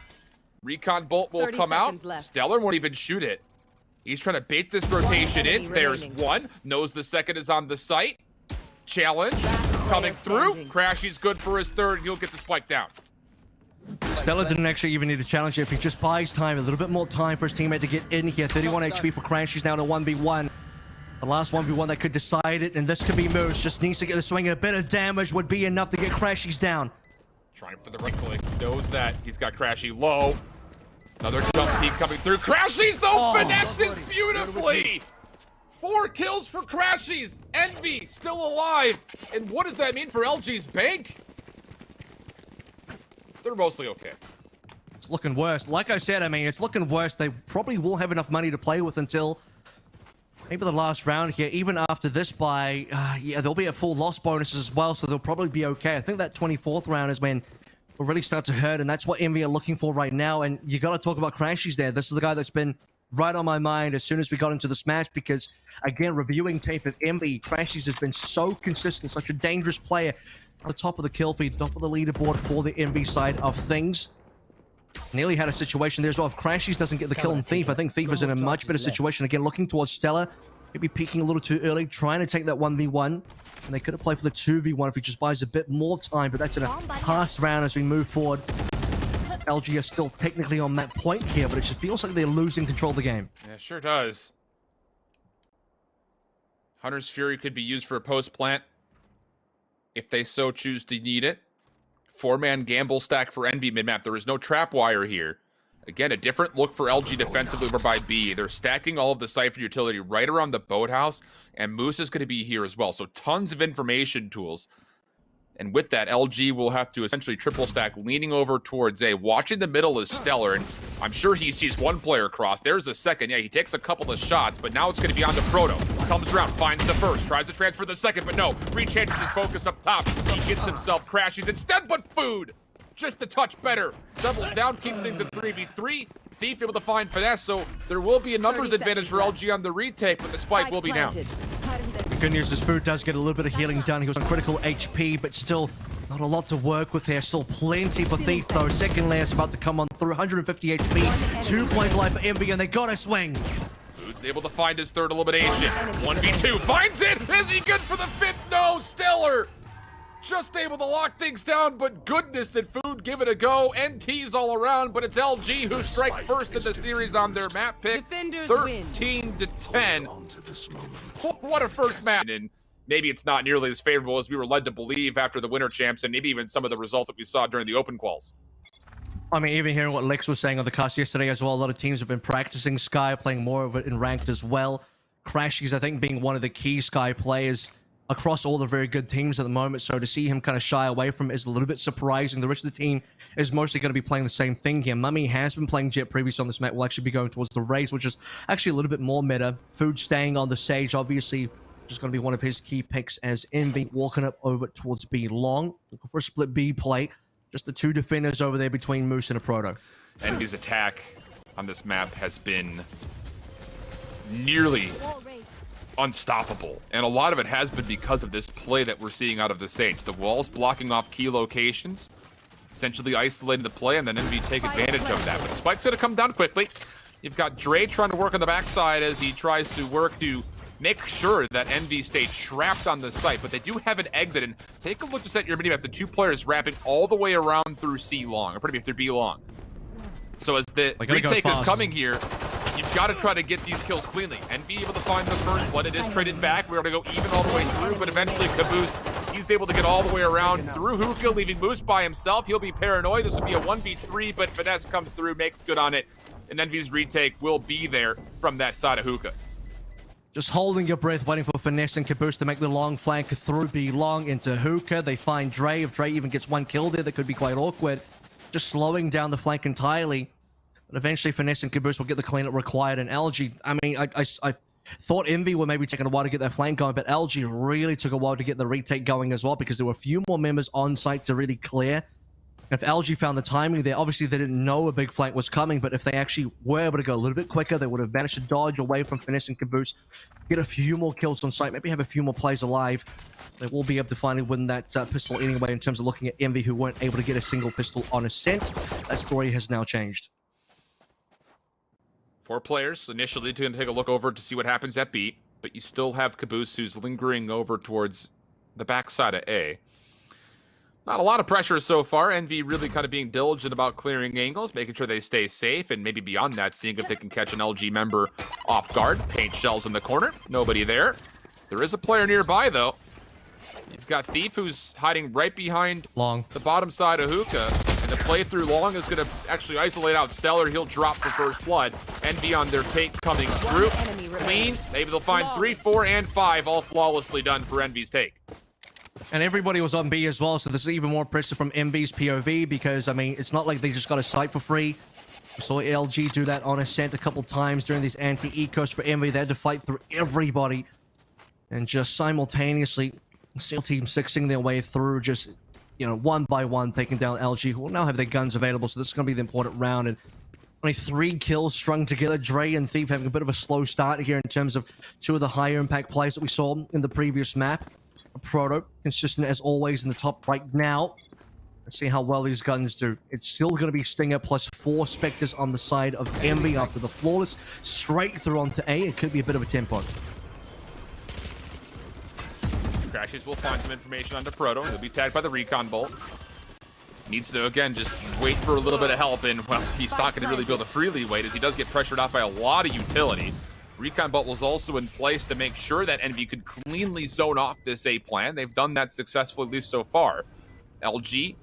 Recon bolt will come out. Left. Stellar won't even shoot it. He's trying to bait this rotation in. There's remaining. 1. Knows the second is on the site. Challenge coming through. Crashies good for his 3rd. He'll get the spike down. Stella didn't actually even need to challenge it. If he just buys time, a little bit more time for his teammate to get in here. 31 HP for Crashies now to 1v1. The last 1v1 that could decide it, and this could be Moose. Just needs to get the swing. A bit of damage would be enough to get Crashies down. Trying for the right click. Knows that he's got Crashy low. Another jump peek coming through. Crashies though finesses beautifully. 4 kills for Crashies. Envy still alive. And what does that mean for LG's bank? They're mostly okay. It's looking worse. Like I said, I mean, it's looking worse. They probably will have enough money to play with until maybe the last round here. Even after this bye, yeah, there'll be a full loss bonus as well, so they'll probably be okay. I think that 24th round is when will really start to hurt, and that's what Envy are looking for right now. And you got to talk about Crashies there. This is the guy that's been right on my mind as soon as we got into this match, because, again, reviewing tape of Envy, Crashies has been so consistent, such a dangerous player. On the top of the kill feed, top of the leaderboard for the Envy side of things. Nearly had a situation there as well. If Crashies doesn't get the kill on Thief, I think Thief is in a much better situation. Again, looking towards Stella. Maybe peeking a little too early, trying to take that 1v1. And they could have played for the 2v1 if he just buys a bit more time, but that's in a past round as we move forward. LG are still technically on that point here, but it just feels like they're losing control of the game. Yeah, it sure does. Hunter's Fury could be used for a post-plant if they so choose to need it. 4-man gamble stack for Envy mid-map. There is no trap wire here. Again, a different look for LG defensively over by B. They're stacking all of the Cypher utility right around the boathouse, and Moose is going to be here as well. So tons of information tools. And with that, LG will have to essentially triple stack, leaning over towards A. Watching the middle is Stellar, and I'm sure he sees one player cross. There's a second. Yeah, he takes a couple of shots, but now it's going to be on to Proto. Comes around, finds the first, tries to transfer the second, but no. Rechanges his focus up top. He gets himself Crashies instead, but food! Just a touch better. Doubles down, keeps things at 3v3. Thief able to find finesse, so there will be a numbers advantage for LG on the retake, but this fight will be down. The good news is Food does get a little bit of healing done. He was on critical HP, but still not a lot to work with here. Still plenty for Thief, though. Second layer's about to come on through. 150 HP, 2 points life for Envy, and they gotta swing. Food's able to find his third elimination. 1v2, finds it! Is he good for the 5th? No, Stellar! Just able to lock things down, but goodness did Food give it a go. NT's all around, but it's LG who strike first in the series on their map pick. 13-10. What a first match. And maybe it's not nearly as favorable as we were led to believe after the Winter Champs, and maybe even some of the results that we saw during the open quals. I mean, even hearing what Lex was saying on the cast yesterday as well, a lot of teams have been practicing Sky, playing more of it in ranked as well. Crashies, I think, being one of the key Sky players across all the very good teams at the moment, so to see him kind of shy away from it is a little bit surprising. The rest of the team is mostly going to be playing the same thing here. Mummay has been playing Jet previously on this map, will actually be going towards the Raze, which is actually a little bit more meta. Food staying on the Sage, obviously, just going to be one of his key picks as Envy walking up over towards B long. Looking for a split B play. Just the 2 defenders over there between Moose and a Proto. Envy's attack on this map has been nearly unstoppable, and a lot of it has been because of this play that we're seeing out of the Sage. The walls blocking off key locations, essentially isolating the play, and then Envy take advantage of that. But the spike's going to come down quickly. You've got Dre trying to work on the backside as he tries to work to make sure that Envy stay trapped on the site, but they do have an exit. And take a look just at your minimap. The 2 players wrapping all the way around through C long, or pretty much through B long. So as the retake is coming here, you've got to try to get these kills cleanly and be able to find the first blood. It is traded back. We're going to go even all the way through, but eventually Caboose, he's able to get all the way around through Hookah, leaving Moose by himself. He'll be paranoid. This will be a 1v3, but Finesse comes through, makes good on it, and Envy's retake will be there from that side of Hookah. Just holding your breath, waiting for Finesse and Caboose to make the long flank through B long into Hookah. They find Dre. If Dre even gets 1 kill there, that could be quite awkward. Just slowing down the flank entirely. But eventually, Finesse and Caboose will get the cleanup required. And LG, I mean, I thought Envy were maybe taking a while to get their flank going, but LG really took a while to get the retake going as well, because there were a few more members on site to really clear. If LG found the timing there, obviously they didn't know a big flank was coming, but if they actually were able to go a little bit quicker, they would have managed to dodge away from Finesse and Caboose, get a few more kills on site, maybe have a few more plays alive. They will be able to finally win that pistol anyway, in terms of looking at Envy, who weren't able to get a single pistol on Ascent. That story has now changed. 4 players initially to take a look over to see what happens at B, but you still have Caboose who's lingering over towards the backside of A. Not a lot of pressure so far. Envy really kind of being diligent about clearing angles, making sure they stay safe, and maybe beyond that, seeing if they can catch an LG member off guard. Paint shells in the corner. Nobody there. There is a player nearby, though. You've got Thief, who's hiding right behind Long. the bottom side of Hookah. And the playthrough Long is going to actually isolate out Stellar. He'll drop for first blood. Envy on their take coming through. Clean. Maybe they'll find 3, 4, and 5, all flawlessly done for Envy's take. And everybody was on B as well, so this is even more impressive from Envy's POV because, I mean, it's not like they just got a site for free. We saw LG do that on Ascent a couple times during these anti-ecos for Envy. They had to fight through everybody and just simultaneously SEAL Team 6ing their way through, just, you know, one by one, taking down LG, who will now have their guns available, so this is going to be the important round. And only 3 kills strung together. Dre and Thief having a bit of a slow start here in terms of 2 of the higher impact plays that we saw in the previous map. Proto, consistent as always in the top right now. Let's see how well these guns do. It's still going to be Stinger plus 4 Spectres on the side of Envy after the flawless. Straight through onto A. It could be a bit of a tempo. Crashies will find some information onto Proto. He'll be tagged by the recon bolt. Needs to, again, just wait for a little bit of help. And, well, he's not going to really be able to freely wait as he does get pressured off by a lot of utility. Recon bolt was also in place to make sure that Envy could cleanly zone off this A plan. They've done that successfully, at least so far. LG,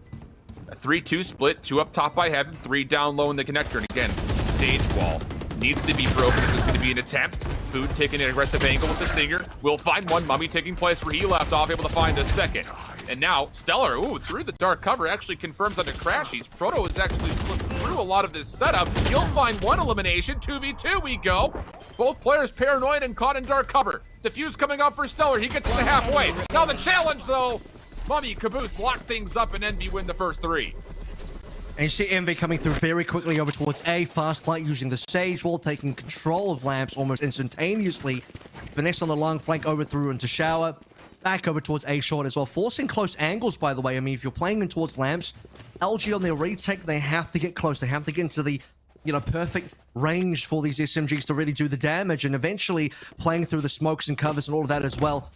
a 3-2 split, 2 up top by Heaven, 3 down low in the connector. And again, Sage Wall needs to be broken if there's going to be an attempt. Food taking an aggressive angle with the Stinger. Will find one. Mummy taking place where he left off, able to find a second. And now, Stellar, through the dark cover, actually confirms onto Crashies. Proto has actually slipped through a lot of this setup. He'll find 1 elimination. 2v2 we go. Both players paranoid and caught in dark cover. Diffuse coming up for Stellar. He gets to the halfway. Now the challenge, though. Mummy, Caboose lock things up and Envy win the first 3. And you see Envy coming through very quickly over towards A. Fast flight using the Sage Wall, taking control of Lamps almost instantaneously. Finesse on the long flank over through into Shower. Back over towards A short as well. Forcing close angles, by the way. I mean, if you're playing in towards Lamps, LG on their retake, they have to get close. They have to get into the, you know, perfect range for these SMGs to really do the damage. And eventually playing through the smokes and covers and all of that as well.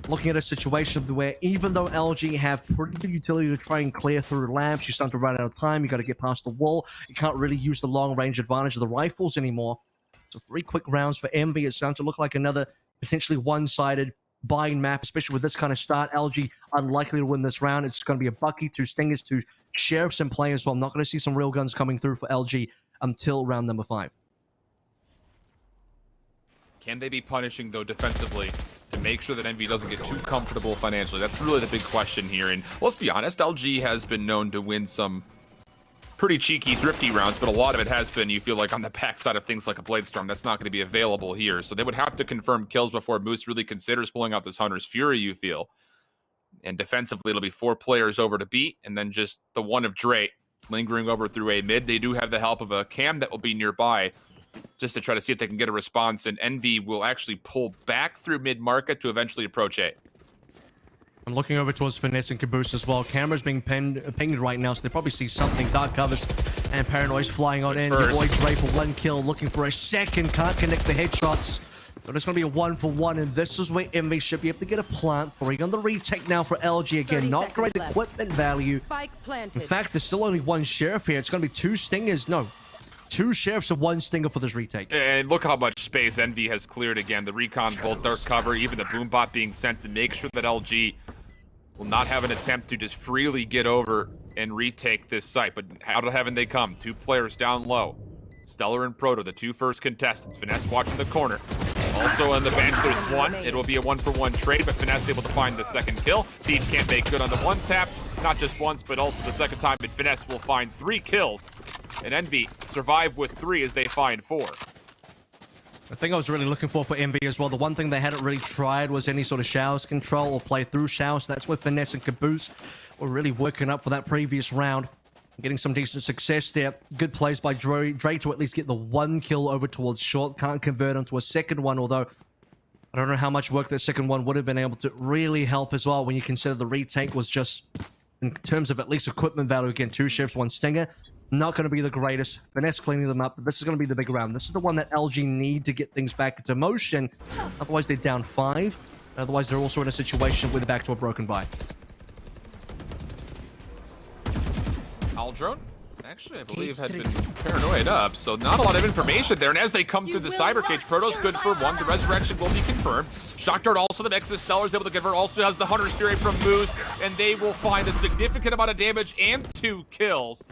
Looking at a situation where even though LG have pretty good utility to try and clear through Lamps, you start to run out of time. You got to get past the wall. You can't really use the long range advantage of the rifles anymore. So 3 quick rounds for Envy. It's starting to look like another potentially one-sided buying map, especially with this kind of start. LG unlikely to win this round. It's going to be a Bucky, 2 Stingers, 2 Sheriffs in play as well. I'm not going to see some real guns coming through for LG until round number 5. Can they be punishing, though, defensively to make sure that Envy doesn't get too comfortable financially? That's really the big question here. And let's be honest, LG has been known to win some pretty cheeky, thrifty rounds, but a lot of it has been, you feel like, on the backside of things like a Bladestorm. That's not going to be available here. So they would have to confirm kills before Moose really considers pulling out this Hunter's Fury, you feel. And defensively, it'll be 4 players over to B, and then just the one of Dre lingering over through A mid. They do have the help of a Cam that will be nearby just to try to see if they can get a response, and Envy will actually pull back through mid-market to eventually approach A. I'm looking over towards Finesse and Caboose as well. Camera's being pinged right now, so they probably see something. Dark covers and Paranoid's flying on in. Your boy Dre for 1 kill, looking for a second. Can't connect the headshots. But it's going to be a 1-for-1, and this is where Envy should be able to get a plant. 3 on the retake now for LG again. Not great equipment value. In fact, there's still only 1 Sheriff here. It's going to be 2 Stingers. No. 2 Sheriffs and 1 Stinger for this retake. And look how much space Envy has cleared again. The recon bolt, dark cover, even the boom bot being sent to make sure that LG will not have an attempt to just freely get over and retake this site. But out of heaven they come. 2 players down low. Stellar and Proto, the 2 first contestants. Finesse watching the corner. Also on the bench, there's 1. It will be a 1-for-1 trade, but Finesse able to find the second kill. Thief can't make good on the 1 tap. Not just once, but also the second time. And Finesse will find 3 kills. And Envy survive with 3 as they find 4. The thing I was really looking for Envy as well, the one thing they hadn't really tried was any sort of showers control or play through showers. That's where Finesse and Caboose were really working up for that previous round. Getting some decent success there. Good plays by Dre to at least get the 1 kill over towards short. Can't convert onto a second one, although I don't know how much work that second one would have been able to really help as well when you consider the retake was just, in terms of at least equipment value, again, 2 Sheriffs, 1 Stinger. Not going to be the greatest. Finesse cleaning them up, but this is going to be the big round. This is the one that LG need to get things back into motion. Otherwise, they're down 5. Otherwise, they're also in a situation where they're back to a broken buy. Aldrone actually, I believe, had been paranoid up, so not a lot of information there. And as they come through the cyber cage, Protoss good for one. The resurrection will be confirmed. Shock Dart also the Nexus. Stellar's able to convert. Also has the Hunter's Fury from Moose, and they will find a significant amount of damage and 2 kills.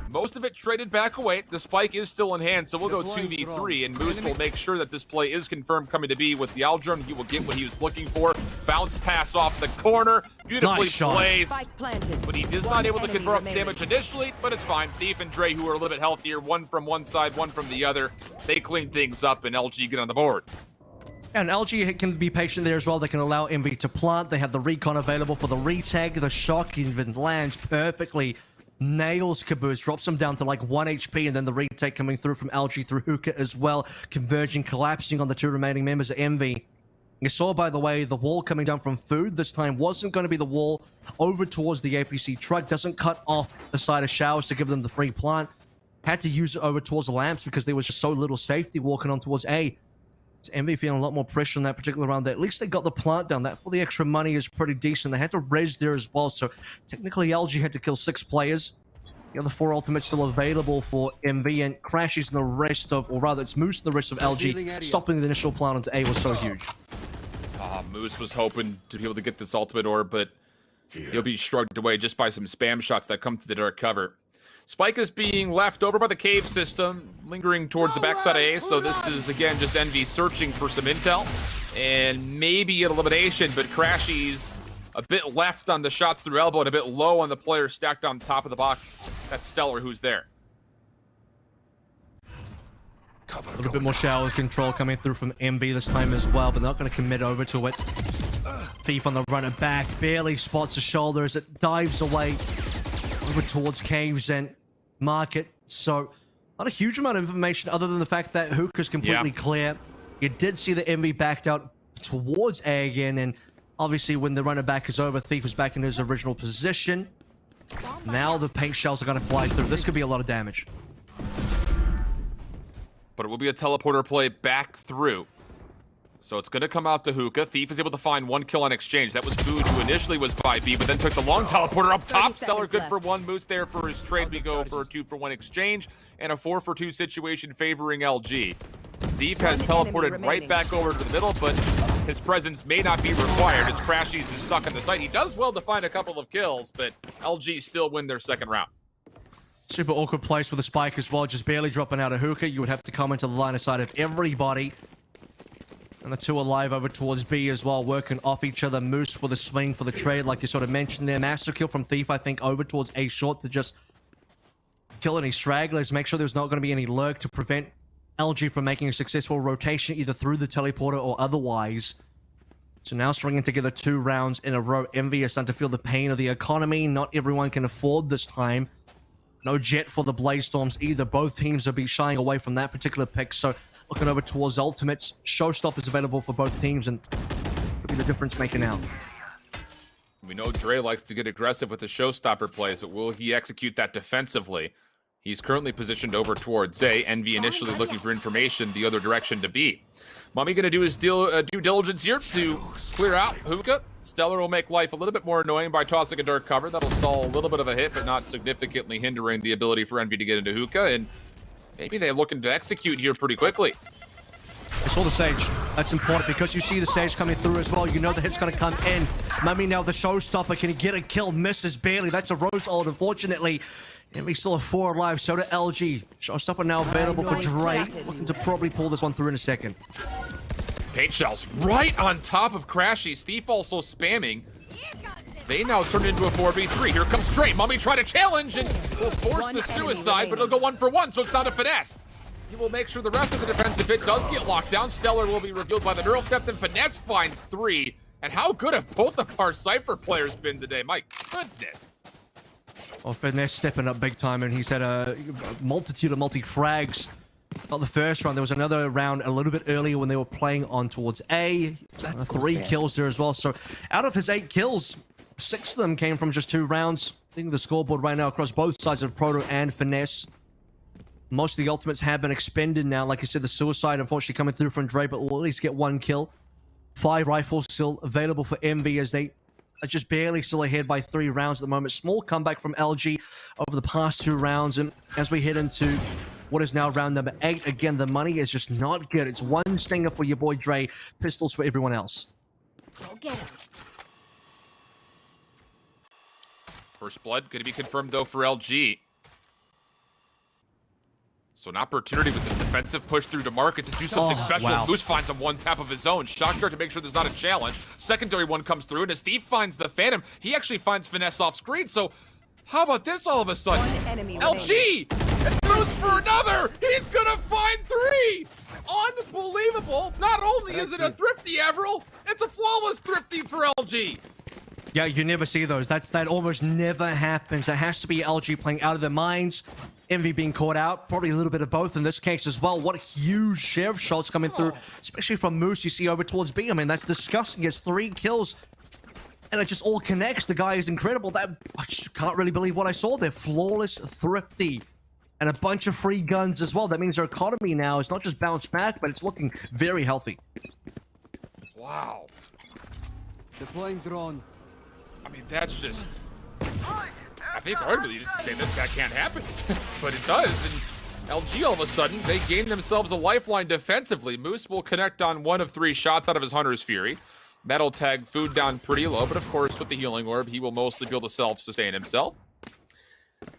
Most of it traded back away. The spike is still in hand, so we'll go 2v3, and Moose will make sure that this play is confirmed coming to be with the Aldrin. He will get what he was looking for. Bounce pass off the corner. Beautifully placed. But he is not able to convert damage initially, but it's fine. Thief and Dre, who are a little bit healthier, one from one side, one from the other, they clean things up, and LG get on the board. And LG can be patient there as well. They can allow Envy to plant. They have the recon available for the retag. The shock even lands perfectly. Nails Caboose, drops him down to like 1 HP, and then the retake coming through from LG through Hookah as well, converging, collapsing on the 2 remaining members of Envy. You saw, by the way, the wall coming down from Food this time wasn't going to be the wall over towards the APC truck. Doesn't cut off the side of Showers to give them the free plant. Had to use it over towards the Lamps because there was just so little safety walking on towards A. It's Envy feeling a lot more pressure in that particular round there. At least they got the plant down. That for the extra money is pretty decent. They had to res there as well, so technically LG had to kill 6 players. The other 4 ultimates still available for MV, and crashes and the rest of, or rather it's Moose and the rest of LG stopping the initial plant onto A was so huge. Moose was hoping to be able to get this ultimate orb, but he'll be shrugged away just by some spam shots that come to the dark cover. Spike is being left over by the cave system, lingering towards the backside of A, so this is, again, just Envy searching for some intel, and maybe an elimination, but crashies a bit left on the shots through elbow and a bit low on the player stacked on top of the box. That's Stellar who's there. A little bit more shower control coming through from MB this time as well, but not going to commit over to it. Thief on the runner back, barely spots the shoulder as it dives away over towards caves and market. So not a huge amount of information other than the fact that Hookah's completely clear. You did see the MB backed out towards A again, and obviously when the runner back is over, Thief is back in his original position. Now the paint shells are going to fly through. This could be a lot of damage. But it will be a teleporter play back through. So it's going to come out to Hookah. Thief is able to find 1 kill on exchange. That was Food, who initially was by B, but then took the long teleporter up top. Stellar good for 1. Moose there for his trade. We go for a 2-for-1 exchange and a 4-for-2 situation favoring LG. Thief has teleported right back over to the middle, but his presence may not be required as crashies is stuck on the site. He does well to find a couple of kills, but LG still win their second round. Super awkward place for the spike as well, just barely dropping out of Hookah. You would have to come into the line of sight of everybody. And the 2 alive over towards B as well, working off each other. Moose for the swing, for the trade, like you sort of mentioned there. Master kill from Thief, I think, over towards A short to just kill any stragglers. Make sure there's not going to be any lurk to prevent LG from making a successful rotation either through the teleporter or otherwise. So now stringing together 2 rounds in a row. Envy is starting to feel the pain of the economy. Not everyone can afford this time. No jet for the Blaze Storms either. Both teams will be shying away from that particular pick. So looking over towards ultimates. Showstoppers available for both teams, and could be the difference maker now. We know Dre likes to get aggressive with the showstopper plays, but will he execute that defensively? He's currently positioned over towards A. Envy initially looking for information the other direction to B. Mummay going to do his due diligence here to clear out Hookah. Stellar will make life a little bit more annoying by tossing a dark cover. That'll stall a little bit of a hit, but not significantly hindering the ability for Envy to get into Hookah. And maybe they're looking to execute here pretty quickly. I saw the Sage. That's important because you see the Sage coming through as well. You know the hit's going to come in. Mummay now the showstopper. Can he get a kill? Misses barely. That's a Rose ult, unfortunately. And we still have 4 alive. So to LG. Showstopper now available for Dre. Looking to probably pull this one through in a second. Paint shells right on top of crashies. Thief also spamming. They now turn into a 4v3. Here comes Dre. Mummay try to challenge and will force the suicide, but it'll go 1-for-1, so it's not a finesse. He will make sure the rest of the defensive hit does get locked down. Stellar will be revealed by the neural theft, and Finesse finds 3. And how good have both of our Cypher players been today? My goodness. Well, Finesse stepping up big time, and he's had a multitude of multi-frags. Not the first round. There was another round a little bit earlier when they were playing on towards A. 3 kills there as well. So out of his 8 kills, 6 of them came from just 2 rounds. I think the scoreboard right now across both sides of Proto and Finesse. Most of the ultimates have been expended now. Like I said, the suicide unfortunately coming through from Dre, but we'll at least get 1 kill. 5 rifles still available for MV as they are just barely still ahead by 3 rounds at the moment. Small comeback from LG over the past 2 rounds, and as we head into what is now round number 8, again, the money is just not good. It's 1 stinger for your boy Dre, pistols for everyone else. Go get him. First blood going to be confirmed, though, for LG. So an opportunity with this defensive push through to market to do something special. Wow. Moose finds him one tap of his own. Shocker to make sure there's not a challenge. Secondary one comes through, and as Steve finds the Phantom, he actually finds Finesse off screen. So how about this all of a sudden? One enemy LG! It's Moose for another! He's gonna find 3! Unbelievable! Not only is it a thrifty, Avril, it's a flawless thrifty for LG. Yeah, you never see those. That almost never happens. It has to be LG playing out of their minds. Envy being caught out, probably a little bit of both in this case as well. What a huge share of shots coming through, especially from Moose. You see over towards B. I mean, that's disgusting. He has 3 kills, and it just all connects. The guy is incredible. I just can't really believe what I saw there. Flawless, thrifty, and a bunch of free guns as well. That means their economy now is not just bounced back, but it's looking very healthy. Wow. Deploying drone. I mean, that's just... I think arguably you didn't say that can't happen, but it does. And LG all of a sudden, they gain themselves a lifeline defensively. Moose will connect on 1 of 3 shots out of his Hunter's Fury. Metal tag food down pretty low, but of course with the healing orb, he will mostly be able to self-sustain himself.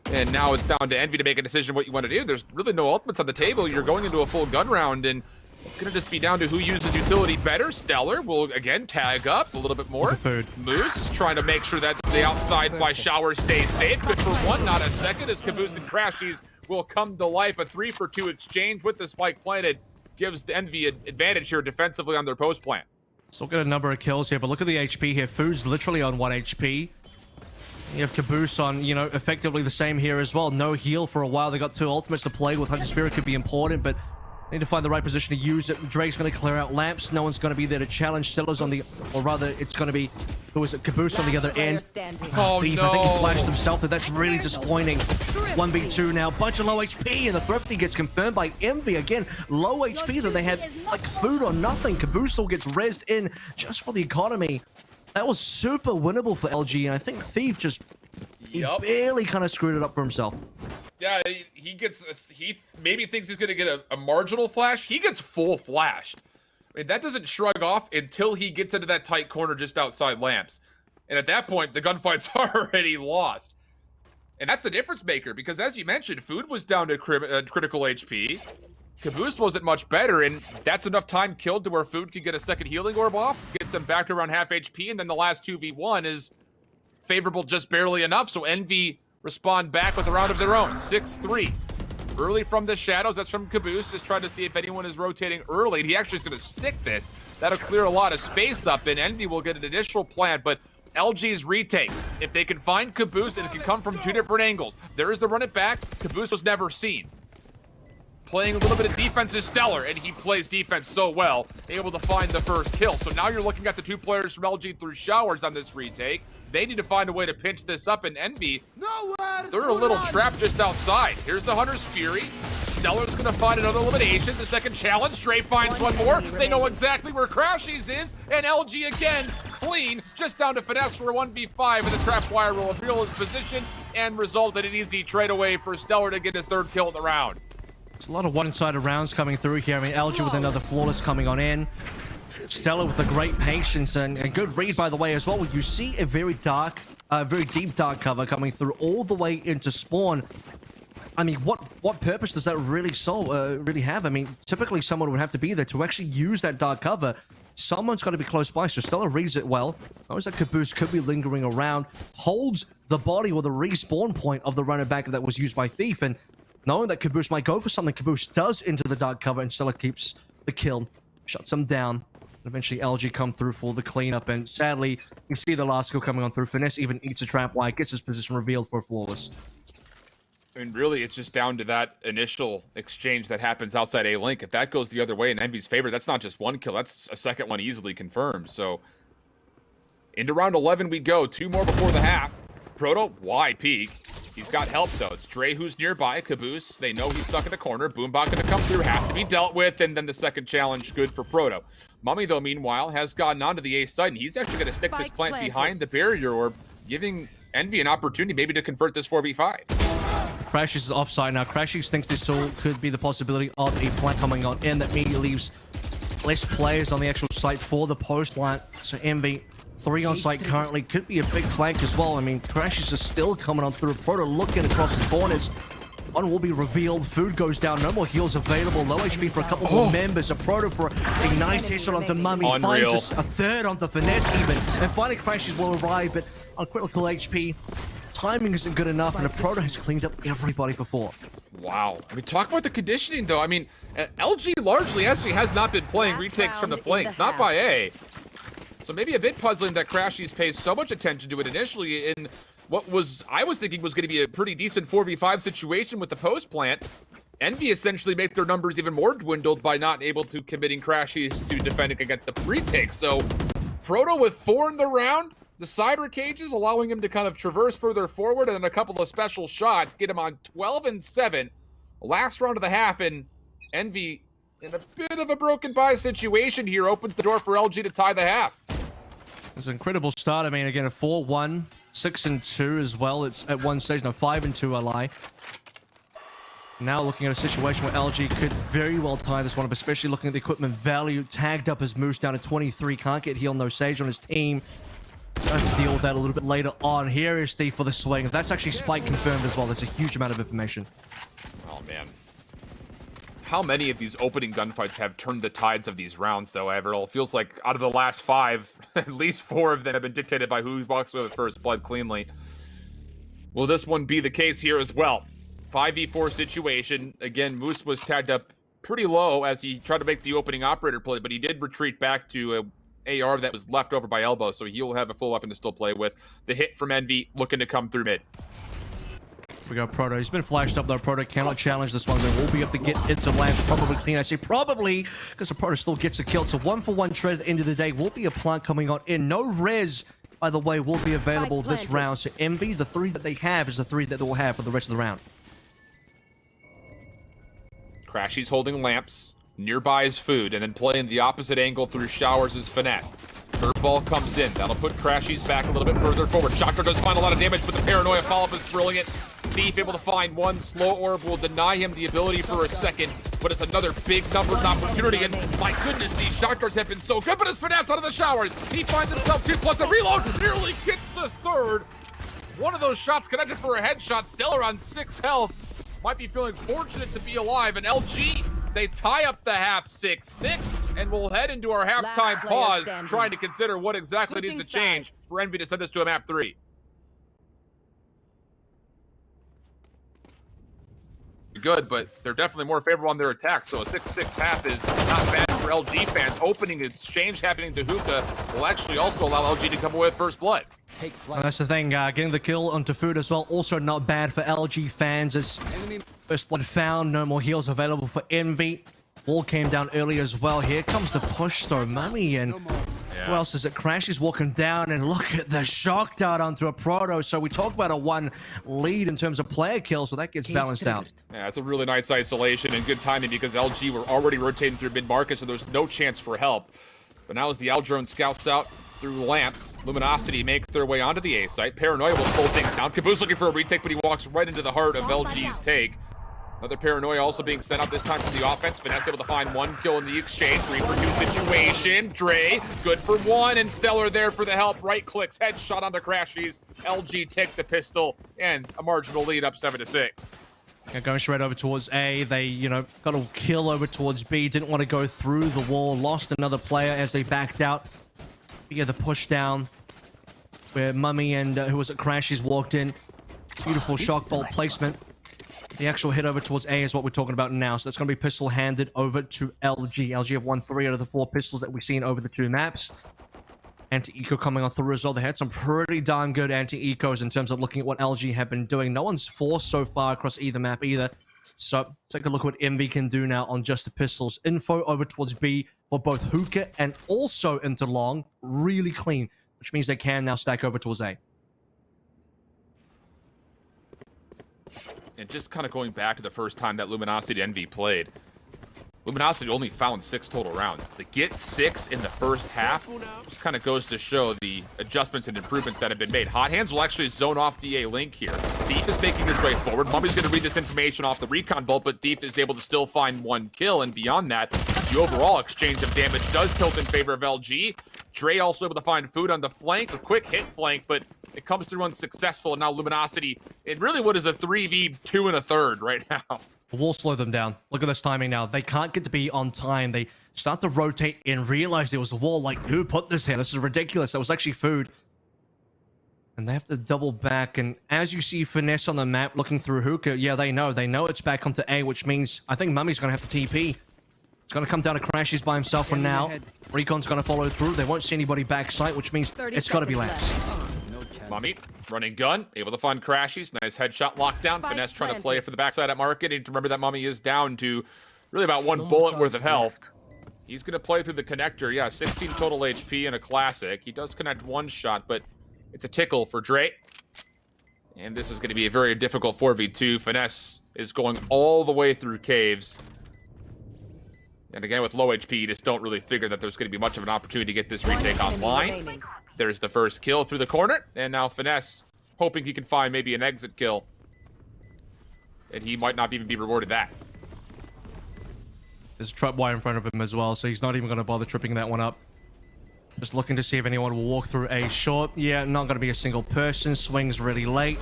And now it's down to Envy to make a decision what you want to do. There's really no ultimates on the table. You're going into a full gun round, and it's going to just be down to who uses utility better. Stellar will, again, tag up a little bit more. Food. Moose trying to make sure that the outside by shower stays safe. Good for 1, not a second, as Kaboose and Crashies will come to life. A 3-for-2 exchange with the spike planted gives the Envy an advantage here defensively on their post plant. Still got a number of kills here, but look at the HP here. Food's literally on 1 HP. You have Caboose on, you know, effectively the same here as well. No heal for a while. They got 2 ultimates to play with. Hunter's Fury could be important, but need to find the right position to use it. Drake's going to clear out lamps. No one's going to be there to challenge. Stellar's on the, or rather, it's going to be, who is it? Caboose on the other end. Oh, Thief, no. I think he flashed himself. That's really disappointing. 1v2 now. Bunch of low HP, and the Thrifty gets confirmed by Envy. Again, low HP that they had like food or nothing. Caboose still gets rezzed in just for the economy. That was super winnable for LG, and I think Thief just he barely kind of screwed it up for himself. Yeah, he gets, he maybe thinks he's going to get a marginal flash. He gets full flashed. I mean, that doesn't shrug off until he gets into that tight corner just outside lamps. And at that point, the gunfight's already lost. And that's the difference maker, because as you mentioned, Food was down to critical HP. Caboose wasn't much better, and that's enough time killed to where Food can get a second healing orb off, gets him back to around half HP, and then the last 2v1 is favorable just barely enough, so Envy respond back with a round of their own. 6-3. Early from the shadows, that's from Caboose, just trying to see if anyone is rotating early. And he actually is going to stick this. That'll clear a lot of space up, and Envy will get an initial plant, but LG's retake. If they can find Caboose, and it can come from 2 different angles. There is the run it back. Caboose was never seen. Playing a little bit of defense is Stellar, and he plays defense so well, able to find the first kill. So now you're looking at the 2 players from LG through showers on this retake. They need to find a way to pinch this up, and Envy, they're a little trapped just outside. Here's the Hunter's Fury. Stellar's gonna find another elimination. The second challenge, Dre finds one more. They know exactly where Crashies is, and LG again, clean, just down to finesse for a 1v5, and the trap wire will reveal his position and result in an easy trade away for Stellar to get his 3rd kill of the round. There's a lot of one-sided rounds coming through here. I mean, LG with another flawless coming on in. Stellar with a great patience and a good read, by the way, as well. You see a very dark, very deep dark cover coming through all the way into spawn. I mean, what purpose does that really have? I mean, typically someone would have to be there to actually use that dark cover. Someone's got to be close by, so Stellar reads it well. Knows that Caboose could be lingering around, holds the body or the respawn point of the runner back that was used by Thief, and knowing that Caboose might go for something, Caboose does into the dark cover, and Stellar keeps the kill, shuts him down. Eventually, LG come through for the cleanup, and sadly, you see the last kill coming on through. Finesse even eats a trap wire, gets his position revealed for flawless. I mean, really, it's just down to that initial exchange that happens outside A-Link. If that goes the other way in Envy's favor, that's not just 1 kill, that's a second one easily confirmed. So, into round 11 we go. 2 more before the half. Proto, wide peek. He's got help, though. It's Dre who's nearby. Caboose, they know he's stuck in the corner. Boombot gonna come through, has to be dealt with, and then the second challenge, good for Proto. Mummay, though, meanwhile, has gotten onto the A side, and he's actually going to stick this plant behind the barrier, or giving Envy an opportunity maybe to convert this 4v5. Crashies is offside now. Crashies thinks this all could be the possibility of a flank coming on in. That immediately leaves less players on the actual site for the post plant. So Envy, 3 on site currently. Could be a big flank as well. I mean, Crashies is still coming on through. Proto looking across the corners. One will be revealed. Food goes down. No more heals available. Low HP for a couple more members. A Proto for a nice headshot onto Mummay. Unreal. Finds a third onto Finesse even. And finally Crashies will arrive, but on critical HP, timing isn't good enough, and a Proto has cleaned up everybody for 4. Wow. I mean, talk about the conditioning, though. I mean, LG largely actually has not been playing retakes from the flanks, not by A. So maybe a bit puzzling that Crashies pays so much attention to it initially in what I was thinking was going to be a pretty decent 4v5 situation with the post plant. Envy essentially makes their numbers even more dwindled by not able to committing Crashies to defending against the retakes. So Proto with 4 in the round, the cyber cages allowing him to kind of traverse further forward, and then a couple of special shots get him on 12 and 7. Last round of the half, and Envy in a bit of a broken bye situation here opens the door for LG to tie the half. It's an incredible start. I mean, again, a 4-1, 6 and 2 as well. It's at one stage, no, 5 and 2, I lie. Now looking at a situation where LG could very well tie this one up, especially looking at the equipment value. Tagged up as Moose down to 23, can't get heal, no Sage on his team. Going to deal with that a little bit later on. Here is Steve for the swing. That's actually Spike confirmed as well. That's a huge amount of information. Oh, man. How many of these opening gunfights have turned the tides of these rounds, though, Everett? It feels like out of the last 5, at least 4 of them have been dictated by who walks away with first blood cleanly. Will this one be the case here as well? 5v4 situation. Again, Moose was tagged up pretty low as he tried to make the opening operator play, but he did retreat back to a AR that was left over by elbow, so he'll have a full weapon to still play with. The hit from Envy looking to come through mid. We go Proto. He's been flashed up though. Proto cannot challenge this one. They will be able to get into lands probably clean. I say probably because the Proto still gets a kill. So 1-for-1 trade at the end of the day will be a plant coming on in. No res, by the way, will be available this round. So Envy, the 3 that they have is the 3 that they will have for the rest of the round. Crashies holding lamps. Nearby is food, and then playing the opposite angle through showers is finesse. Curveball comes in. That'll put Crashies back a little bit further forward. Shocker does find a lot of damage, but the paranoia follow-up is brilliant. Thief able to find one. Slow orb will deny him the ability for a second, but it's another big numbers opportunity. And my goodness, these shotguns have been so good, but it's finesse out of the showers. He finds himself 2 plus the reload. Nearly gets the 3rd. One of those shots connected for a headshot. Stellar on 6 health. Might be feeling fortunate to be alive. And LG, they tie up the half 6-6, and we'll head into our halftime pause, trying to consider what exactly needs to change for Envy to send this to a map 3. Good, but they're definitely more favorable on their attack, so a 6-6 half is not bad for LG fans. Opening exchange happening to Hookah will actually also allow LG to come away with first blood. That's the thing, getting the kill onto Food as well, also not bad for LG fans as first blood found, no more heals available for Envy. Wall came down early as well. Here comes the push though, Mummay, and who else is it? Crashies walking down, and look at the shock dart onto a Proto. So we talk about a 1 lead in terms of player kills, so that gets balanced out. Yeah, it's a really nice isolation and good timing because LG were already rotating through mid-market, so there's no chance for help. But now as the Aldrone scouts out through lamps, Luminosity make their way onto the A site. Paranoia will slow things down. Kaboose looking for a retake, but he walks right into the heart of LG's take. Another Paranoia also being sent up this time from the offense. Finesse able to find 1 kill in the exchange. 3 for 2 situation. Dre, good for 1, and Stellar there for the help. Right clicks, headshot onto Crashies. LG take the pistol, and a marginal lead up 7-6. Yeah, going straight over towards A. They, got a kill over towards B. Didn't want to go through the wall. Lost another player as they backed out. Yeah, the push down where Mummay and who was it, Crashies walked in. Beautiful shock bolt placement. The actual hit over towards A is what we're talking about now. So that's going to be pistol handed over to LG. LG have won 3 out of the 4 pistols that we've seen over the 2 maps. Anti-eco coming on through as well. They had some pretty darn good anti-ecos in terms of looking at what LG have been doing. No one's forced so far across either map either. So take a look at what Envy can do now on just the pistols. Info over towards B for both Hookah and also into long. Really clean, which means they can now stack over towards A. And just kind of going back to the first time that Luminosity Envy played, Luminosity only found 6 total rounds. To get 6 in the first half just kind of goes to show the adjustments and improvements that have been made. Hot Hands will actually zone off the A link here. Thief is making his way forward. Mummy's going to read this information off the recon bolt, but Thief is able to still find 1 kill, and beyond that, the overall exchange of damage does tilt in favor of LG. Dre also able to find food on the flank, a quick hit flank, but it comes through unsuccessful, and now Luminosity, in really what is a 3v2 1/3 right now. We'll slow them down. Look at this timing now. They can't get to be on time. They start to rotate and realize there was a wall. Like, who put this here? This is ridiculous. That was actually food. And they have to double back. And as you see Finesse on the map looking through hookah, yeah, they know. They know it's back onto A, which means I think Mummy's going to have to TP. It's going to come down to Crashies by himself for now. Recon's going to follow through. They won't see anybody backside, which means it's got to be Lax. Mummy, running gun, able to find Crashies. Nice headshot lockdown. Finesse trying to play for the backside at market. And remember that Mummy is down to really about 1 bullet worth of health. He's going to play through the connector. Yeah, 16 total HP in a classic. He does connect 1 shot, but it's a tickle for Dre. And this is going to be a very difficult 4v2. Finesse is going all the way through caves. And again, with low HP, you just don't really figure that there's going to be much of an opportunity to get this retake online. There's the first kill through the corner, and now Finesse hoping he can find maybe an exit kill. And he might not even be rewarded that. There's a trap wire in front of him as well, so he's not even going to bother tripping that one up. Just looking to see if anyone will walk through A short. Yeah, not going to be a single person. Swings really late.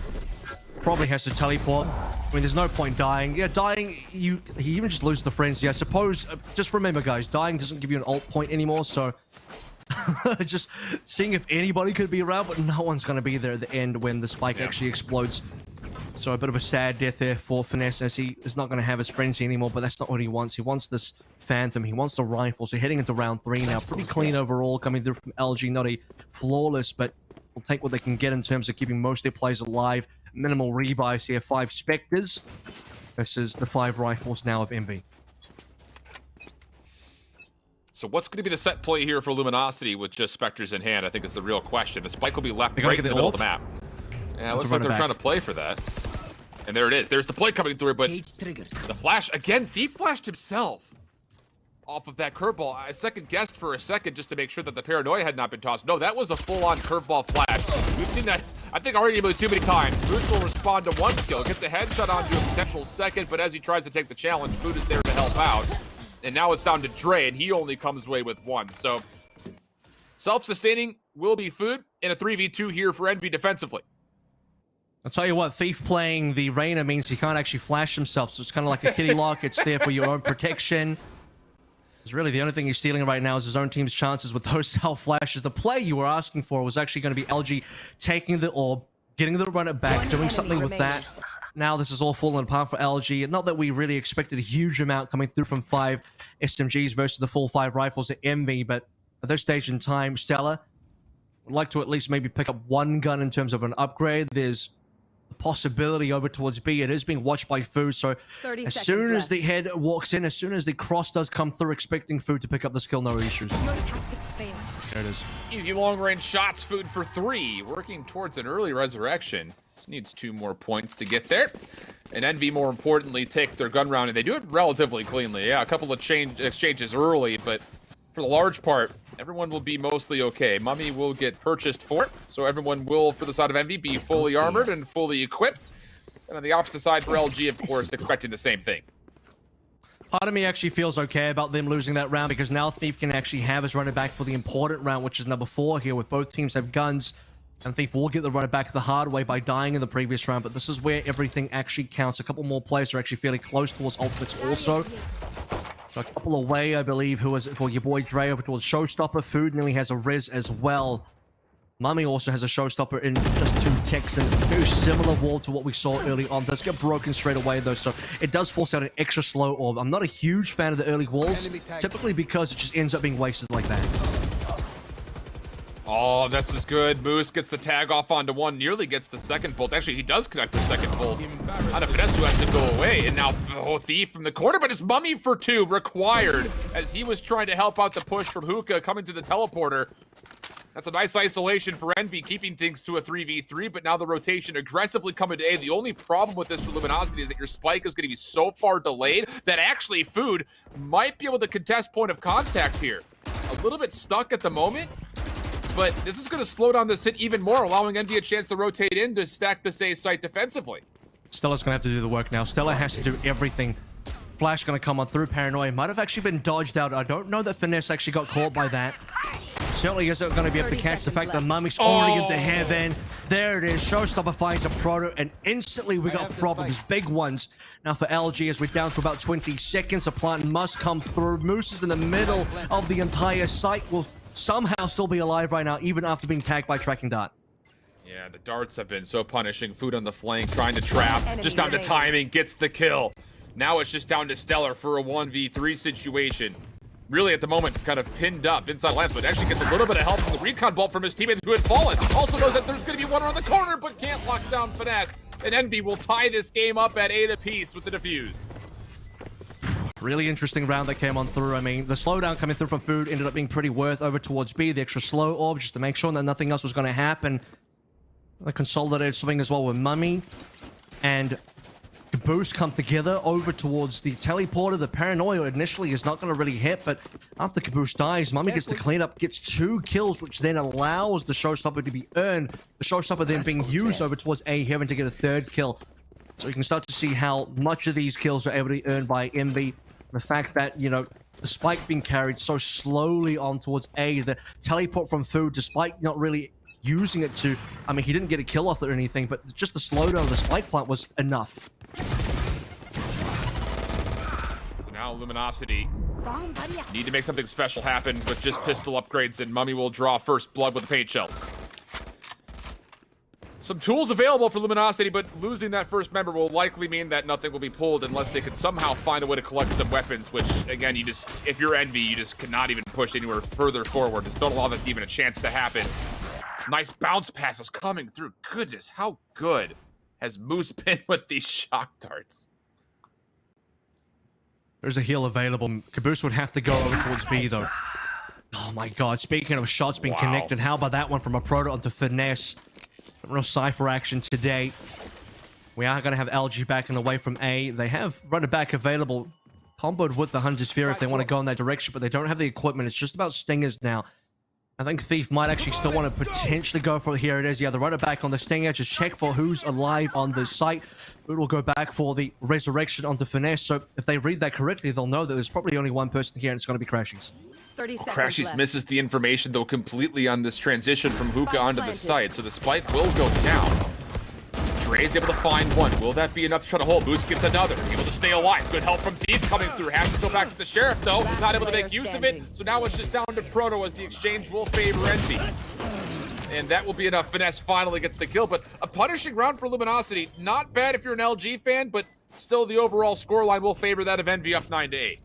Probably has to teleport. I mean, there's no point dying. Yeah, dying, he even just loses the frenzy. I suppose, just remember, guys, dying doesn't give you an ult point anymore, so... just seeing if anybody could be around, but no one's going to be there at the end when the spike actually explodes. So a bit of a sad death there for Finesse, as he is not going to have his frenzy anymore, but that's not what he wants. He wants this Phantom. He wants the rifle. So heading into round 3 now. Pretty clean overall coming through from LG. Not a flawless, but will take what they can get in terms of keeping most of their players alive. Minimal rebuys here. 5 Spectres versus the 5 rifles now of MV. So what's going to be the set play here for Luminosity with just Spectres in hand, I think is the real question. The spike will be left right in the middle of the map. Yeah, looks like they're trying to play for that. And there it is. There's the play coming through, but the flash, again, Thief flashed himself off of that curveball. I second-guessed for a second just to make sure that the paranoia had not been tossed. No, that was a full-on curveball flash. We've seen that, I think, already too many times. Moose will respond to 1 kill, gets a headshot onto a potential second, but as he tries to take the challenge, Food is there to help out. And now it's down to Dre, and he only comes away with 1. So, self-sustaining will be Food in a 3v2 here for Envy defensively. I'll tell you what, Thief playing the Reyna means he can't actually flash himself, so it's kind of like a kitty lock. It's there for your own protection. It's really the only thing he's stealing right now is his own team's chances with those self-flashes. The play you were asking for was actually going to be LG taking the orb, getting the runner back, doing something with that. Now this is all falling apart for LG. Not that we really expected a huge amount coming through from 5 SMGs versus the full 5 rifles at MV, but at this stage in time, Stella would like to at least maybe pick up 1 gun in terms of an upgrade. There's a possibility over towards B. It is being watched by Food, so as soon as the head walks in, as soon as the cross does come through, expecting Food to pick up this kill, no issues. Your tactics fail. There it is. Easy long-range shots, Food for 3. Working towards an early resurrection. This needs 2 more points to get there. And Envy, more importantly, take their gun round, and they do it relatively cleanly. Yeah, a couple of exchanges early, but for the large part, everyone will be mostly okay. Mummy will get purchased for it, so everyone will, for the side of Envy, be fully armored and fully equipped. And on the opposite side for LG, of course, expecting the same thing. Part of me actually feels okay about them losing that round because now Thief can actually have his runner back for the important round, which is number 4 here, with both teams have guns. And Thief will get the runner back the hard way by dying in the previous round, but this is where everything actually counts. A couple more players are actually fairly close towards ultimates also. So a couple away, I believe, who is it for your boy Dre over towards Showstopper. Food nearly has a Riz as well. Mummy also has a Showstopper in just 2 ticks, and very similar wall to what we saw early on. Does get broken straight away though, so it does force out an extra slow orb. I'm not a huge fan of the early walls, typically because it just ends up being wasted like that. Oh, this is good. Moose gets the tag off onto 1, nearly gets the second bolt. Actually, he does connect the second bolt on a Finesse who has to go away. And now Thief from the corner, but it's Mummy for 2 required as he was trying to help out the push from Hookah coming to the teleporter. That's a nice isolation for Envy, keeping things to a 3v3, but now the rotation aggressively coming to A. The only problem with this for Luminosity is that your spike is going to be so far delayed that actually Food might be able to contest point of contact here. A little bit stuck at the moment, but this is going to slow down this hit even more, allowing Envy a chance to rotate in to stack this A site defensively. Stella's going to have to do the work now. Stella has to do everything. Flash going to come on through. Paranoia might have actually been dodged out. I don't know that Finesse actually got caught by that. Certainly isn't going to be able to catch the fact that Mummy's already into heaven. There it is. Showstopper finds a proto, and instantly we got problems. Big ones. Now for LG, as we're down to about 20 seconds, the plant must come through. Moose is in the middle of the entire site. Will somehow still be alive right now, even after being tagged by Tracking Dart. Yeah, the darts have been so punishing. Food on the flank, trying to trap. Just down to timing, gets the kill. Now it's just down to Stellar for a 1v3 situation. Really, at the moment, kind of pinned up inside lamps, but actually gets a little bit of help from the recon bolt from his teammate who had fallen. Also knows that there's going to be one around the corner, but can't lock down Finesse. And Envy will tie this game up at 8 apiece with the defuse. Really interesting round that came on through. I mean, the slowdown coming through from Food ended up being pretty worth over towards B. The extra slow orb just to make sure that nothing else was going to happen. The consolidated swing as well with Mummy and Caboose come together over towards the teleporter. The Paranoia initially is not going to really hit, but after Caboose dies, Mummy gets the cleanup, gets 2 kills, which then allows the Showstopper to be earned. The Showstopper then being used over towards A Heaven to get a 3rd kill. So you can start to see how much of these kills are able to be earned by Envy. The fact that, you know, the spike being carried so slowly on towards A, the teleport from Food, despite not really using it to, I mean, he didn't get a kill off it or anything, but just the slowdown of the spike plant was enough. So now Luminosity need to make something special happen with just pistol upgrades, and Mummy will draw first blood with the paint shells. Some tools available for Luminosity, but losing that first member will likely mean that nothing will be pulled unless they can somehow find a way to collect some weapons, which, again, you just, if you're Envy, you just cannot even push anywhere further forward. Just don't allow that even a chance to happen. Nice bounce passes coming through. Goodness, how good has Moose been with these shock darts? There's a heal available. Caboose would have to go over towards B, though. Oh my god, speaking of shots being connected, how about that one from a Proto onto Finesse? Real Cypher action today. We are going to have LG backing away from A. They have runner back available, comboed with the Hunter's Fear if they want to go in that direction, but they don't have the equipment. It's just about Stingers now. I think Thief might actually still want to potentially go for it. Here it is. Yeah, the runner back on the Stinger. Just check for who's alive on the site. It will go back for the Resurrection onto Finesse. So if they read that correctly, they'll know that there's probably only one person here, and it's going to be Crashies. 30 seconds Crashies left. misses the information, though, completely on this transition from Hookah onto the site, so the spike will go down. Dre's able to find one. Will that be enough to try to hold? Boost gets another. Able to stay alive. Good help from Thief coming through. Has to go back to the Sheriff, though. Not able to make use of it, so now it's just down to Proto as the exchange will favor Envy. And that will be enough. Finesse finally gets the kill, but a punishing round for Luminosity. Not bad if you're an LG fan, but still the overall scoreline will favor that of Envy up 9-8.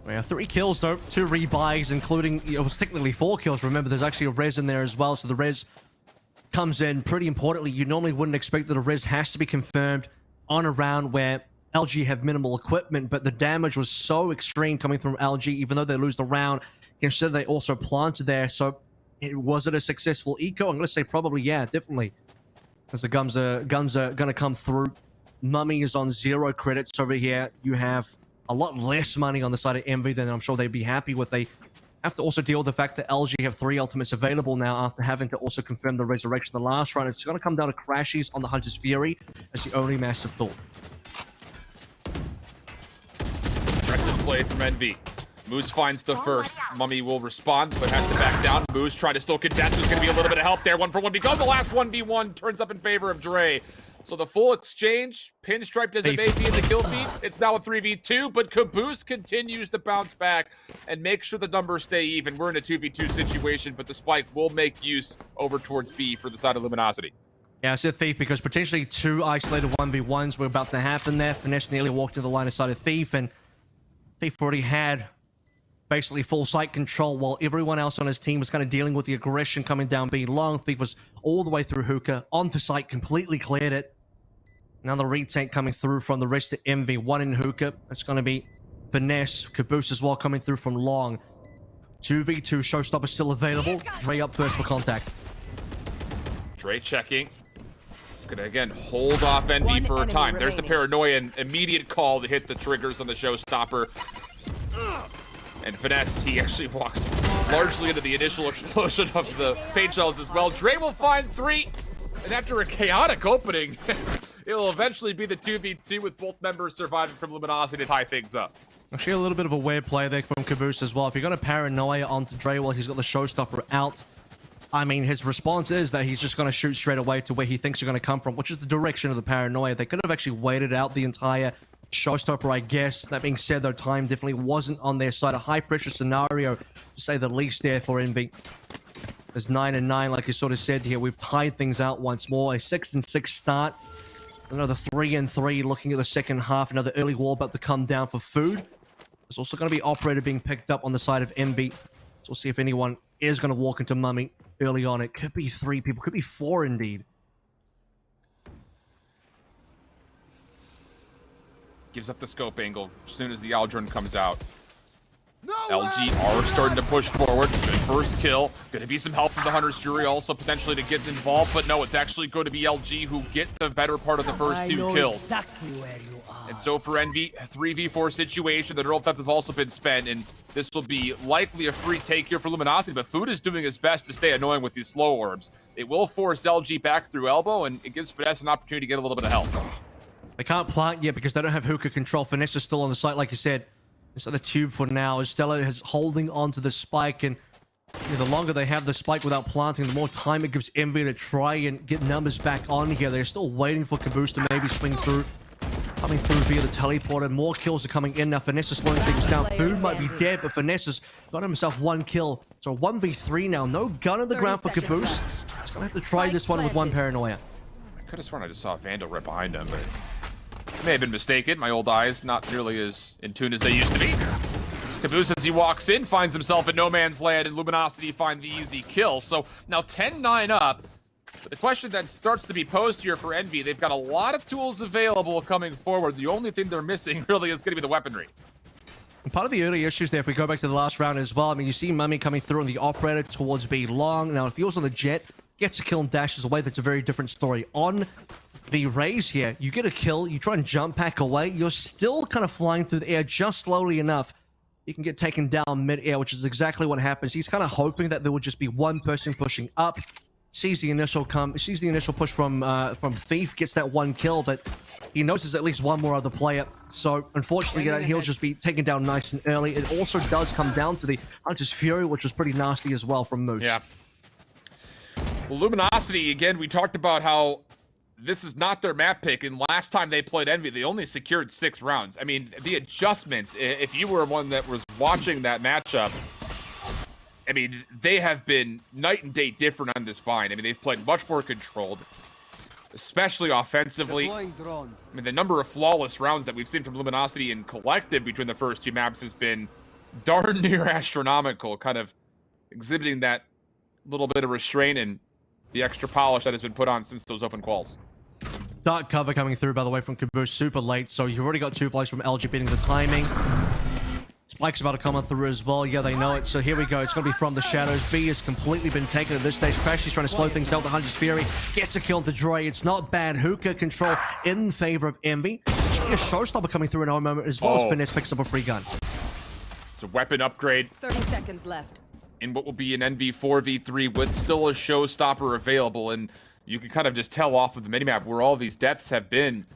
We have 3 kills, though. 2 rebuys, including, it was technically 4 kills. Remember, there's actually a res in there as well, so the res comes in pretty importantly. You normally wouldn't expect that a res has to be confirmed on a round where LG have minimal equipment, but the damage was so extreme coming from LG, even though they lose the round. Instead, they also planted there, so was it a successful eco? I'm going to say probably, yeah, definitely. As the guns are going to come through. Mummy is on 0 credits over here. You have a lot less money on the side of Envy than I'm sure they'd be happy with. They have to also deal with the fact that LG have 3 ultimates available now after having to also confirm the Resurrection the last round. It's going to come down to Crashies on the Hunter's Fury as the only massive thought. Aggressive play from Envy. Moose finds the first. Mummy will respond, but has to back down. Moose trying to still contest. There's going to be a little bit of help there. 1-for-1 because the last 1v1 turns up in favor of Dre. So the full exchange, pinstriped as it may be in the kill feed, it's now a 3v2, but Caboose continues to bounce back and make sure the numbers stay even. We're in a 2v2 situation, but the spike will make use over towards B for the side of Luminosity. Yeah, I said Thief because potentially 2 isolated 1v1s were about to happen there. Finesse nearly walked into the line of sight of Thief, and Thief already had basically full site control while everyone else on his team was kind of dealing with the aggression coming down B long. Thief was all the way through Hookah, onto site, completely cleared it. Now the retake coming through from the rest of Envy. 1 in Hookah. It's going to be Finesse. Caboose as well coming through from long. 2v2 showstopper still available. Dre up first for contact. Dre checking. Gonna again hold off Envy One for a enemy time. There's the remaining. paranoia and immediate call to hit the triggers on the showstopper. And Finesse, he actually walks largely into the initial explosion of the paint shells as well. Dre will find 3, and after a chaotic opening, it will eventually be the 2v2 with both members surviving from Luminosity to tie things up. Actually, a little bit of a weird play there from Caboose as well. If you're going to paranoia onto Dre while he's got the showstopper out, I mean, his response is that he's just going to shoot straight away to where he thinks you're going to come from, which is the direction of the paranoia. They could have actually waited out the entire showstopper, I guess. That being said, though, time definitely wasn't on their side. A high-pressure scenario, to say the least, there for Envy. There's 9 and 9, like you sort of said here. We've tied things out once more. A 6 and 6 start. Another 3 and 3 looking at the second half. Another early wall about to come down for food. There's also going to be operator being picked up on the side of Envy. So we'll see if anyone is going to walk into Mummy early on. It could be 3 people, could be 4 indeed. Gives up the scope angle as soon as the Aldrin comes out. No LG are starting to push forward. Good first kill. Going to be some help from the Hunter's Fury also potentially to get involved, but no, it's actually going to be LG who get the better part of the first 2 kills. Exactly where you are. And so for Envy, a 3v4 situation, the neural theft has also been spent, and this will be likely a free take here for Luminosity, but Food is doing his best to stay annoying with these slow orbs. It will force LG back through elbow, and it gives Finesse an opportunity to get a little bit of help. They can't plant yet because they don't have hookah control. Finesse is still on the site, like you said. So the tube for now. Stella is holding on to the spike, and the longer they have the spike without planting, the more time it gives Envy to try and get numbers back on here. They're still waiting for Caboose to maybe swing through. Coming through via the teleporter. More kills are coming in now. Finesse is slowing things down. Food might be dead, but Finesse has got himself 1 kill. So 1v3 now. No gun on the ground for Caboose. He's going to have to try this one with 1 paranoia. I could have sworn I just saw a Vandal right behind him, but I may have been mistaken. My old eyes not nearly as in tune as they used to be. Caboose, as he walks in, finds himself in no man's land, and Luminosity find the easy kill. So now 10-9 up. But the question that starts to be posed here for Envy, they've got a lot of tools available coming forward. The only thing they're missing really is going to be the weaponry. And part of the early issues there, if we go back to the last round as well, I mean, you see Mummy coming through on the operator towards B long. Now, if he was on the jet, gets a kill and dashes away, that's a very different story. On the raise here, you get a kill, you try and jump pack away, you're still kind of flying through the air just slowly enough. You can get taken down mid-air, which is exactly what happens. He's kind of hoping that there would just be one person pushing up. Sees the initial push from Thief, gets that 1 kill, but he notices at least 1 more other player. So unfortunately, he'll just be taken down nice and early. It also does come down to the Hunter's Fury, which was pretty nasty as well from Moose. Yeah. Well, Luminosity, again, we talked about how this is not their map pick, and last time they played Envy, they only secured 6 rounds. I mean, the adjustments, if you were one that was watching that matchup, I mean, they have been night and day different on this bind. I mean, they've played much more controlled, especially offensively. Deploying drone. I mean, the number of flawless rounds that we've seen from Luminosity in collective between the first 2 maps has been darn near astronomical, kind of exhibiting that little bit of restraint and the extra polish that has been put on since those open quals. Dark cover coming through, by the way, from Caboose super late, so you've already got 2 plays from LG beating the timing. Spike's about to come on through as well. Yeah, they know it. So here we go. It's going to be from the shadows. B has completely been taken at this stage. Crashies trying to slow things down. The Hunter's Fury gets a kill into Dre. It's not bad. Hookah control in favor of Envy. Actually, a showstopper coming through in our moment as well as Finesse picks up a free gun. It's a weapon upgrade 30 seconds left. in what will be an NV 4v3 with still a showstopper available. And you can kind of just tell off of the minimap where all these deaths have been.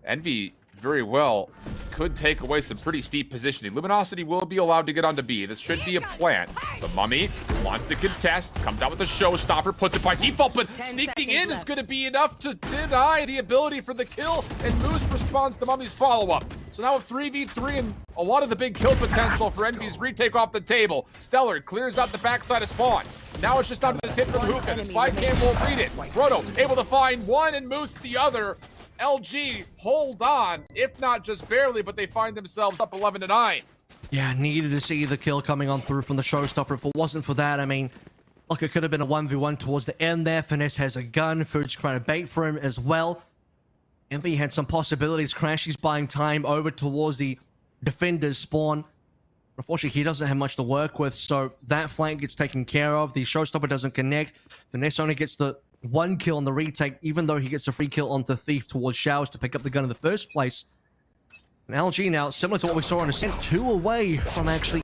Envy very well could take away some pretty steep positioning. Luminosity will be allowed to get onto B. This should be a plant. The Mummy wants to contest, comes out with a showstopper, puts it by default, but sneaking in left. is going to be enough to deny the ability for the kill, and Moose responds to Mummy's follow-up. So now a 3v3 and a lot of the big kill potential for Envy's retake off the table. Stellar clears out the backside of spawn. Now it's just down to this hit from Hookah, and Spy Cam won't read it. Roto able to find one and Moose the other. LG hold on, if not just barely, but they find themselves up 11-9. Yeah, needed to see the kill coming on through from the showstopper. If it wasn't for that, I mean, look, it could have been a 1v1 towards the end there. Finesse has a gun. Food's trying to bait for him as well. Envy had some possibilities. Crashies buying time over towards the defender's spawn. Unfortunately, he doesn't have much to work with, so that flank gets taken care of. The showstopper doesn't connect. Finesse only gets the 1 kill on the retake, even though he gets a free kill onto Thief towards Showers to pick up the gun in the first place. And LG now, similar to what we saw on Ascent, 2 away from actually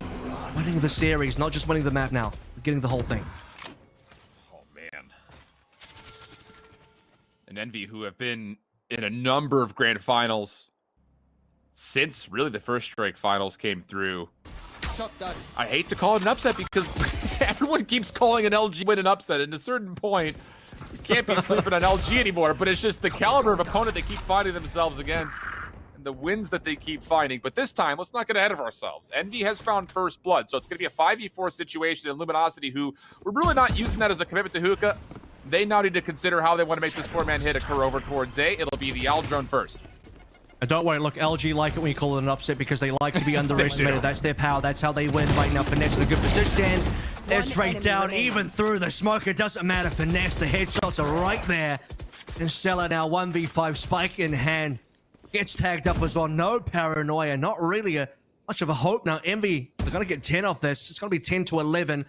winning the series, not just winning the map now, but getting the whole thing. Oh, man. And Envy, who have been in a number of grand finals since really the first Strike finals came through. I hate to call it an upset because everyone keeps calling an LG win an upset. At a certain point, you can't be sleeping on LG anymore, but it's just the caliber of opponent they keep finding themselves against and the wins that they keep finding. But this time, let's not get ahead of ourselves. Envy has found first blood, so it's going to be a 5v4 situation in Luminosity, who we're really not using that as a commitment to hookah. They now need to consider how they want to make this 4-man hit occur over towards A. It'll be the Al drone first. And don't worry, look, LG like it when you call it an upset because they like to be underestimated. That's their power. That's how they win right now. Finesse in a good position. They're straight down, even through the smoke. It doesn't matter. Finesse, the headshots are right there. And Stella now 1v5, spike in hand. Gets tagged up as well. No paranoia. Not really much of a hope now. Envy, they're going to get 10 off this. It's going to be 10 to 11.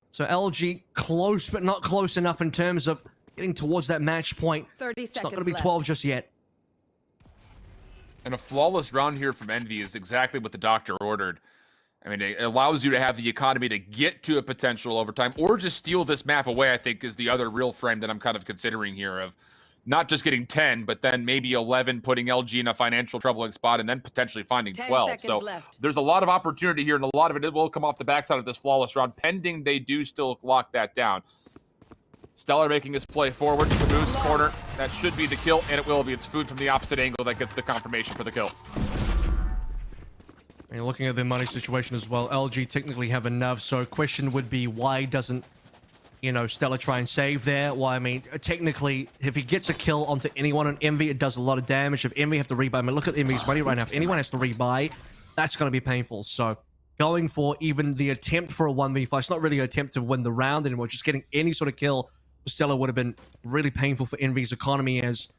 So LG close, but not close enough in terms of getting towards that match point. 30 It's not seconds going to be left. 12 just yet. And a flawless round here from Envy is exactly what the doctor ordered. I mean, it allows you to have the economy to get to a potential overtime or just steal this map away, I think, is the other real frame that I'm kind of considering here of not just getting 10, but then maybe 11, putting LG in a financial troubling spot and then potentially finding 10 12. seconds So left. there's a lot of opportunity here, and a lot of it will come off the backside of this flawless round, pending they do still lock that down. Stellar making his play forward to Caboose corner. That should be the kill, and it will be. It's food from the opposite angle that gets the confirmation for the kill. And looking at the money situation as well, LG technically have enough, so question would be why doesn't, you know, Stella try and save there? Well, I mean, technically, if he gets a kill onto anyone on Envy, it does a lot of damage. If Envy have to rebuy, I mean, look at Envy's money right now. If anyone has to rebuy, that's going to be painful. So going for even the attempt for a 1v5, it's not really an attempt to win the round anymore. Just getting any sort of kill for Stella would have been really painful for Envy's economy as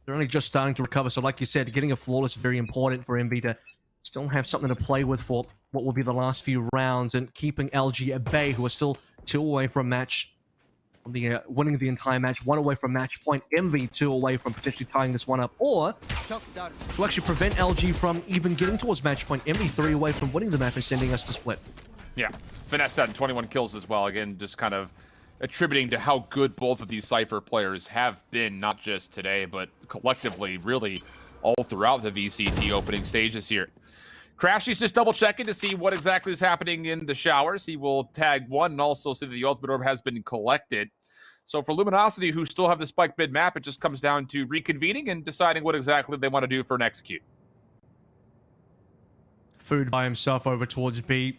they're only just starting to recover. So like you said, getting a flawless is very important for Envy to still have something to play with for what will be the last few rounds, and keeping LG at bay, who are still 2 away from match, from the winning the entire match, 1 away from match point. Envy 2 away from potentially tying this one up, or to actually prevent LG from even getting towards match point. Envy 3 away from winning the match and sending us to split. Yeah, Finesse had 21 kills as well. Again, just kind of attributing to how good both of these Cypher players have been, not just today, but collectively, really, all throughout the VCT opening stages here. Crashies just double checking to see what exactly is happening in the showers. He will tag 1 and also see that the ultimate orb has been collected. So for Luminosity, who still have the spike mid map, it just comes down to reconvening and deciding what exactly they want to do for an execute. Food by himself over towards B.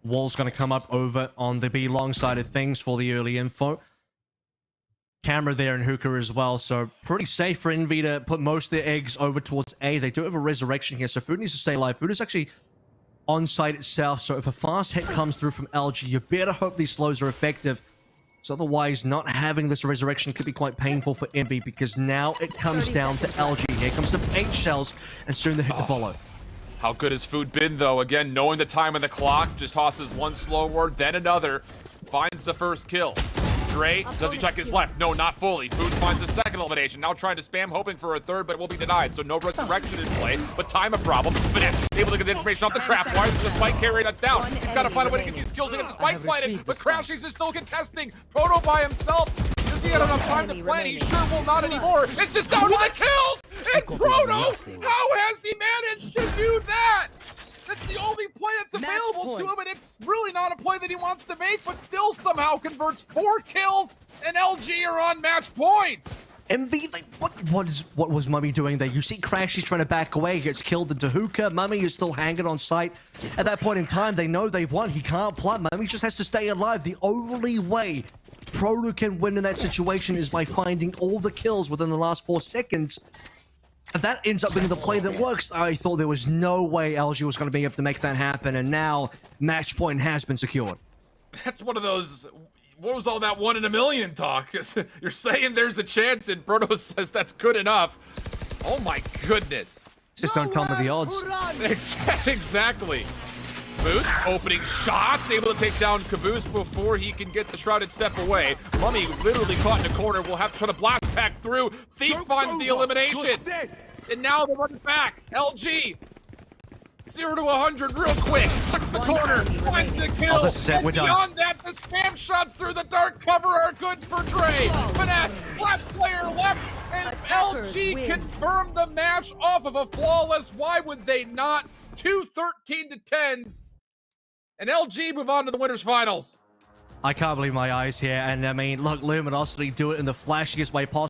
Wall's going to come up over on the B long side of things for the early info. Camera there and Hookah as well, so pretty safe for Envy to put most of their eggs over towards A. They do have a resurrection here, so Food needs to stay alive. Food is actually on site itself, so if a fast hit comes through from LG, you better hope these slows are effective. So otherwise, not having this resurrection could be quite painful for Envy, because now it comes down to LG. Here comes the 8 shells, and soon the hit to follow. How good has Food been, though? Again, knowing the time on the clock, just tosses 1 slow word, then another, finds the first kill. Dre, does he check his left? No, not fully. Food finds the second elimination. Now trying to spam, hoping for a third, but it will be denied. So no resurrection in play, but time a problem. Finesse, able to get the information off the trap wire. There's a spike carrier that's down. He's got to find a way to get these kills to get the spike planted, but Crashies is still contesting. Proto by himself. Does he have enough time to plan? He sure will not anymore. It's just down to the kills! And Proto, how has he managed to do that? That's the only play that's available to him, and it's really not a play that he wants to make, but still somehow converts 4 kills, and LG are on match point. Envy, like, what was Mummy doing there? You see Crashies trying to back away, gets killed into Hookah. Mummy is still hanging on site. At that point in time, they know they've won. He can't plant. Mummy just has to stay alive. The only way Proto can win in that situation is by finding all the kills within the last 4 seconds. And that ends up being the play that works. I thought there was no way LG was going to be able to make that happen, and now match point has been secured. That's one of those, what was all that 1 in a million talk? You're saying there's a chance, and Proto says that's good enough. Oh my goodness. Just don't tell me the odds. Exactly. Caboose opening shots, able to take down Caboose before he can get the shrouded step away. Mummy literally caught in a corner, will have to try to blast back through. Thief finds the elimination. And now they run back. LG 0 to 100 real quick. Tucks the corner, finds the kill. Oh, this is it. And We're done. beyond that, the spam shots through the dark cover are good for Dre. Finesse, last player left, and LG confirmed the match off of a flawless. Why would they not? 2-13 to tenz. And LG move on to the winners finals. I can't believe my eyes here. And I mean, look, Luminosity do it in the flashiest way possible.